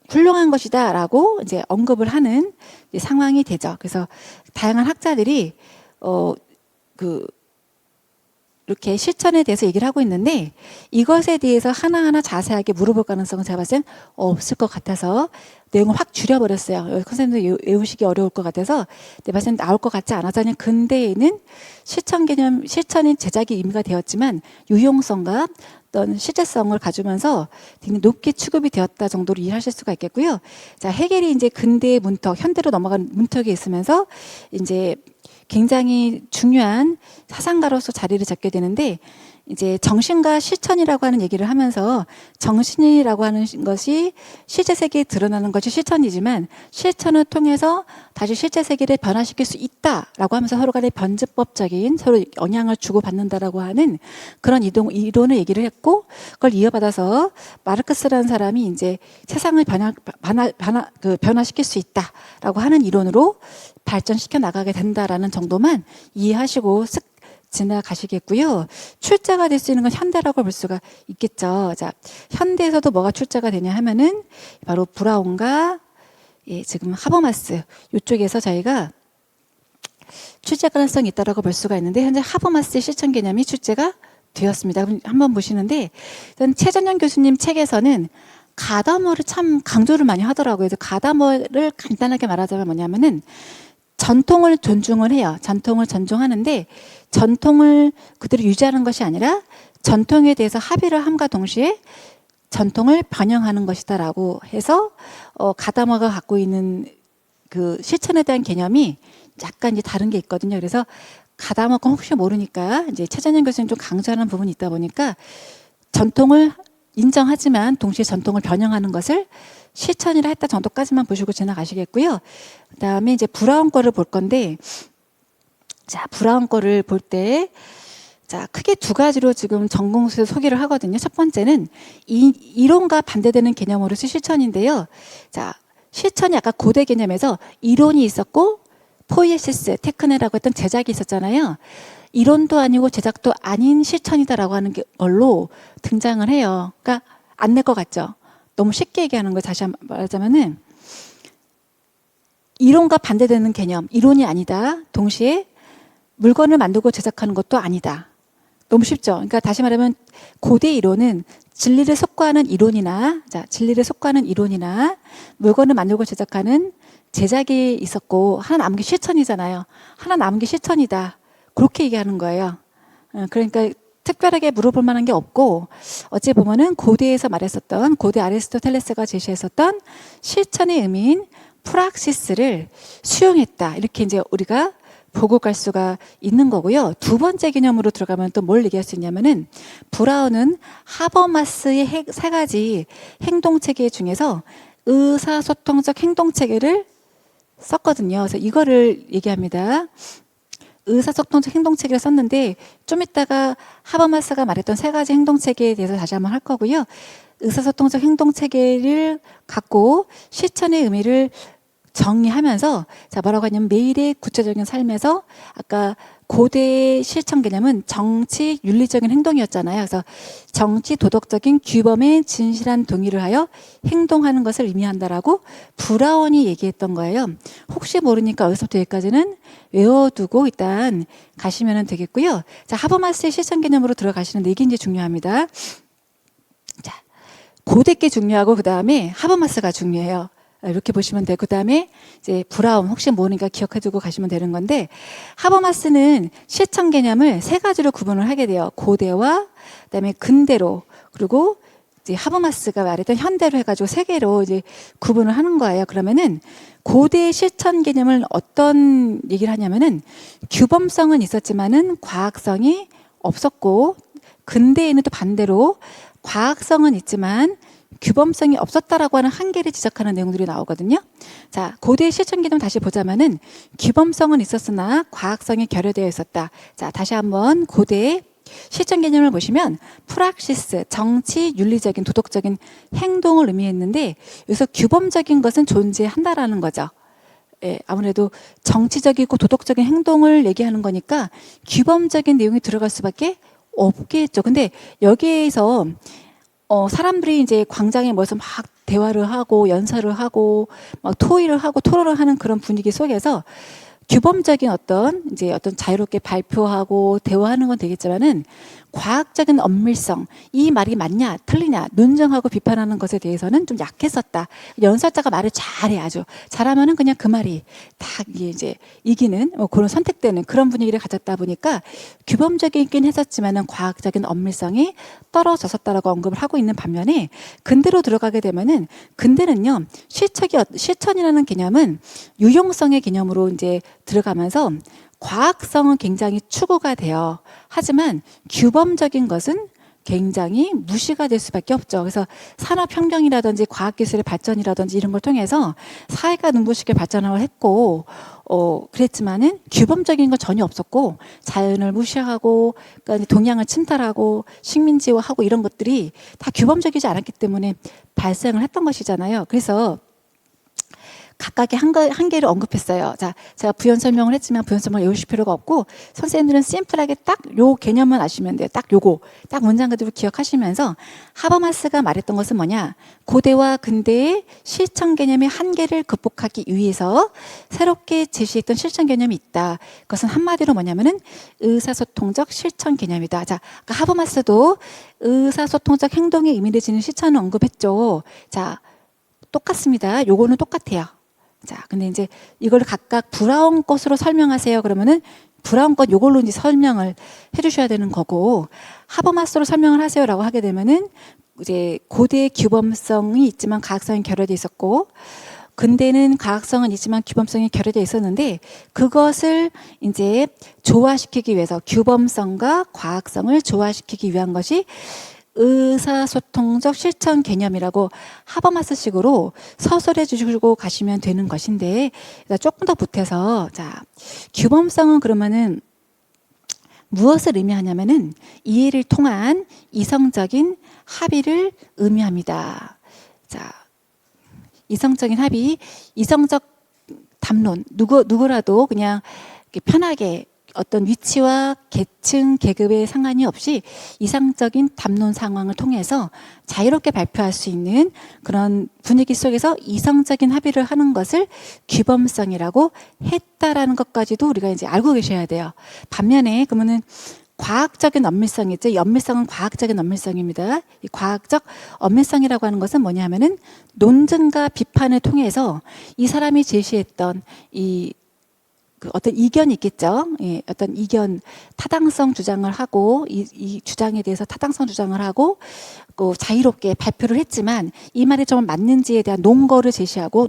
훌륭한 것이다라고 이제 언급을 하는 이제 상황이 되죠. 그래서 다양한 학자들이 이렇게 실천에 대해서 얘기를 하고 있는데 이것에 대해서 하나하나 자세하게 물어볼 가능성은 제가 봤을 땐 없을 것 같아서 내용을 확 줄여버렸어요. 선생님도 외우시기 어려울 것 같아서 내 봤을 땐 나올 것 같지 않아서 그냥 근대에는 실천 개념, 실천인 제작이 의미가 되었지만 유용성과 어떤 실제성을 가지면서 되게 높게 취급이 되었다 정도로 이해하실 수가 있겠고요. 자, 해겔이 이제 근대의 문턱, 현대로 넘어간 문턱에 있으면서 이제 굉장히 중요한 사상가로서 자리를 잡게 되는데 이제 정신과 실천이라고 하는 얘기를 하면서 정신이라고 하는 것이 실제 세계에 드러나는 것이 실천이지만 실천을 통해서 다시 실제 세계를 변화시킬 수 있다라고 하면서 서로 간의 변증법적인 서로 영향을 주고받는다라고 하는 그런 이론을 얘기를 했고 그걸 이어받아서 마르크스라는 사람이 이제 세상을 변화시킬 수 있다라고 하는 이론으로 발전시켜 나가게 된다라는 정도만 이해하시고 지나가시겠고요. 출제가 될 수 있는 건 현대라고 볼 수가 있겠죠. 자, 현대에서도 뭐가 출제가 되냐 하면은 바로 브라운과 지금 하버마스 이쪽에서 저희가 출제 가능성이 있다라고 볼 수가 있는데 현재 하버마스의 실천 개념이 출제가 되었습니다. 한번 보시는데 최전영 교수님 책에서는 가다머를 참 강조를 많이 하더라고요. 그래서 가다머를 간단하게 말하자면 뭐냐면은 전통을 존중을 해요. 전통을 존중하는데 전통을 그대로 유지하는 것이 아니라 전통에 대해서 합의를 함과 동시에 전통을 변형하는 것이다라고 해서 가다마가 갖고 있는 그 실천에 대한 개념이 약간 이제 다른 게 있거든요. 그래서 가다마가 혹시 모르니까 이제 최전영 교수님 좀 강조하는 부분이 있다 보니까 전통을 인정하지만 동시에 전통을 변형하는 것을 실천이라 했다 정도까지만 보시고 지나가시겠고요. 그다음에 이제 브라운 거를 볼 건데, 자, 브라운 거를 볼 때, 자, 크게 두 가지로 지금 전공서에서 소개를 하거든요. 첫 번째는 이론과 반대되는 개념으로서 실천인데요. 자, 실천이 아까 고대 개념에서 이론이 있었고 포이에시스, 테크네라고 했던 제작이 있었잖아요. 이론도 아니고 제작도 아닌 실천이다라고 하는 걸로 등장을 해요. 그러니까 안 낼 것 같죠? 너무 쉽게 얘기하는 거예요. 다시 한번 말하자면은 이론과 반대되는 개념, 이론이 아니다. 동시에 물건을 만들고 제작하는 것도 아니다. 너무 쉽죠? 그러니까 다시 말하면 고대 이론은 진리를 속과하는 이론이나, 자, 진리를 속과하는 이론이나 물건을 만들고 제작하는 제작이 있었고, 하나 남은 게 실천이잖아요. 하나 남은 게 실천이다. 그렇게 얘기하는 거예요. 그러니까 특별하게 물어볼 만한 게 없고, 어찌 보면은 고대에서 말했었던, 고대 아리스토텔레스가 제시했었던 실천의 의미인 프락시스를 수용했다. 이렇게 이제 우리가 보고 갈 수가 있는 거고요. 두 번째 개념으로 들어가면 또 뭘 얘기할 수 있냐면은, 브라운은 하버마스의 세 가지 행동체계 중에서 의사소통적 행동체계를 썼거든요. 그래서 이거를 얘기합니다. 의사소통적 행동체계를 썼는데, 좀 이따가 하버마스가 말했던 세 가지 행동체계에 대해서 다시 한번 할 거고요. 의사소통적 행동체계를 갖고 실천의 의미를 정리하면서, 자, 뭐라고 하냐면 매일의 구체적인 삶에서, 아까 고대의 실천 개념은 정치 윤리적인 행동이었잖아요. 그래서 정치 도덕적인 규범에 진실한 동의를 하여 행동하는 것을 의미한다라고 브라운이 얘기했던 거예요. 혹시 모르니까 여기서부터 여기까지는 외워두고 일단 가시면 되겠고요. 자, 하버마스의 실천 개념으로 들어가시는데 이게 이제 중요합니다. 자, 고대 게 중요하고 그 다음에 하버마스가 중요해요. 이렇게 보시면 되고, 그 다음에 이제 브라운, 혹시 모르니까 기억해두고 가시면 되는 건데, 하버마스는 실천 개념을 세 가지로 구분을 하게 돼요. 고대와 그다음에 근대로, 그리고 이제 하버마스가 말했던 현대로 해가지고 세 개로 이제 구분을 하는 거예요. 그러면은 고대의 실천 개념을 어떤 얘기를 하냐면은 규범성은 있었지만은 과학성이 없었고, 근대에는 또 반대로 과학성은 있지만 규범성이 없었다라고 하는 한계를 지적하는 내용들이 나오거든요. 자, 고대의 실천 개념 다시 보자면은 규범성은 있었으나 과학성이 결여되어 있었다. 자, 다시 한번 고대의 실천 개념을 보시면 프락시스, 정치, 윤리적인, 도덕적인 행동을 의미했는데, 여기서 규범적인 것은 존재한다라는 거죠. 예, 아무래도 정치적이고 도덕적인 행동을 얘기하는 거니까 규범적인 내용이 들어갈 수밖에 없겠죠. 근데 여기에서 사람들이 이제 광장에 모여서 막 대화를 하고 연설을 하고 막 토의를 하고 토론을 하는 그런 분위기 속에서 규범적인 어떤 자유롭게 발표하고 대화하는 건 되겠지만은 과학적인 엄밀성, 이 말이 맞냐 틀리냐 논증하고 비판하는 것에 대해서는 좀 약했었다. 연설자가 말을 잘해, 아주 잘하면은 그냥 그 말이 딱 이제 이기는 그런 선택되는 그런 분위기를 가졌다 보니까 규범적이긴 했었지만은 과학적인 엄밀성이 떨어졌었다라고 언급을 하고 있는 반면에, 근대로 들어가게 되면은 근대는요, 실천이라는 개념은 유용성의 개념으로 이제 들어가면서 과학성은 굉장히 추구가 돼요. 하지만 규범적인 것은 굉장히 무시가 될 수밖에 없죠. 그래서 산업혁명이라든지 과학기술의 발전이라든지 이런 걸 통해서 사회가 눈부시게 발전을 했고, 그랬지만은 규범적인 건 전혀 없었고, 자연을 무시하고, 그러니까 동양을 침탈하고, 식민지화하고 이런 것들이 다 규범적이지 않았기 때문에 발생을 했던 것이잖아요. 그래서 각각의 한계를 언급했어요. 자, 제가 부연 설명을 했지만 부연 설명을 외우실 필요가 없고, 선생님들은 심플하게 딱 요 개념만 아시면 돼요. 딱 요거, 딱 문장 그대로 기억하시면서, 하버마스가 말했던 것은 뭐냐? 고대와 근대의 실천 개념의 한계를 극복하기 위해서 새롭게 제시했던 실천 개념이 있다. 그것은 한마디로 뭐냐면은 의사소통적 실천 개념이다. 자, 아까 하버마스도 의사소통적 행동의 의미를 지닌 실천을 언급했죠. 자, 똑같습니다. 요거는 똑같아요. 자, 근데 이제 이걸 각각 브라운 것으로 설명하세요. 그러면은 브라운 건 요걸로 이제 설명을 해주셔야 되는 거고, 하버마스로 설명을 하세요라고 하게 되면은 이제 고대의 규범성이 있지만 과학성이 결여돼 있었고, 근대는 과학성은 있지만 규범성이 결여돼 있었는데, 그것을 이제 조화시키기 위해서 규범성과 과학성을 조화시키기 위한 것이 의사소통적 실천 개념이라고 하버마스식으로 서술해 주시고 가시면 되는 것인데, 조금 더 보태서, 자, 규범성은 그러면은 무엇을 의미하냐면은 이해를 통한 이성적인 합의를 의미합니다. 자, 이성적인 합의, 이성적 담론, 누구라도 그냥 편하게 어떤 위치와 계층, 계급에 상관이 없이 이상적인 담론 상황을 통해서 자유롭게 발표할 수 있는 그런 분위기 속에서 이성적인 합의를 하는 것을 규범성이라고 했다라는 것까지도 우리가 이제 알고 계셔야 돼요. 반면에 그러면은 과학적인 엄밀성이 있죠. 이 엄밀성은 과학적인 엄밀성입니다. 이 과학적 엄밀성이라고 하는 것은 뭐냐면은 논증과 비판을 통해서 이 사람이 제시했던 그 어떤 이견이 있겠죠. 예, 어떤 이견, 타당성 주장을 하고, 이 주장에 대해서 타당성 주장을 하고, 자유롭게 발표를 했지만, 이 말이 좀 맞는지에 대한 논거를 제시하고,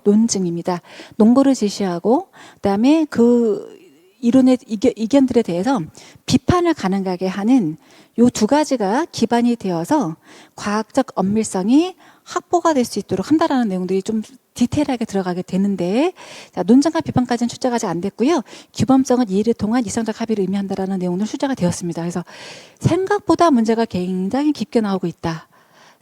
논증입니다. 논거를 제시하고, 그 다음에 그 이론의 이견들에 대해서 비판을 가능하게 하는 요 두 가지가 기반이 되어서 과학적 엄밀성이 확보가 될 수 있도록 한다라는 내용들이 좀 디테일하게 들어가게 되는데, 자, 논증과 비판까지는 출제가 아직 안 됐고요. 규범성은 이해를 통한 이성적 합의를 의미한다라는 내용은 출제가 되었습니다. 그래서 생각보다 문제가 굉장히 깊게 나오고 있다.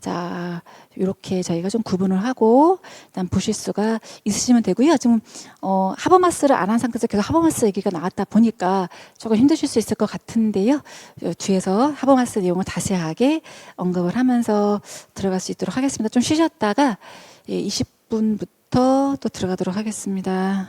자, 이렇게 저희가 좀 구분을 하고 일단 보실 수가 있으시면 되고요. 지금 하버마스를 안 한 상태에서 계속 하버마스 얘기가 나왔다 보니까 조금 힘드실 수 있을 것 같은데요. 뒤에서 하버마스 내용을 자세하게 언급을 하면서 들어갈 수 있도록 하겠습니다. 좀 쉬셨다가 20분부터 또 들어가도록 하겠습니다.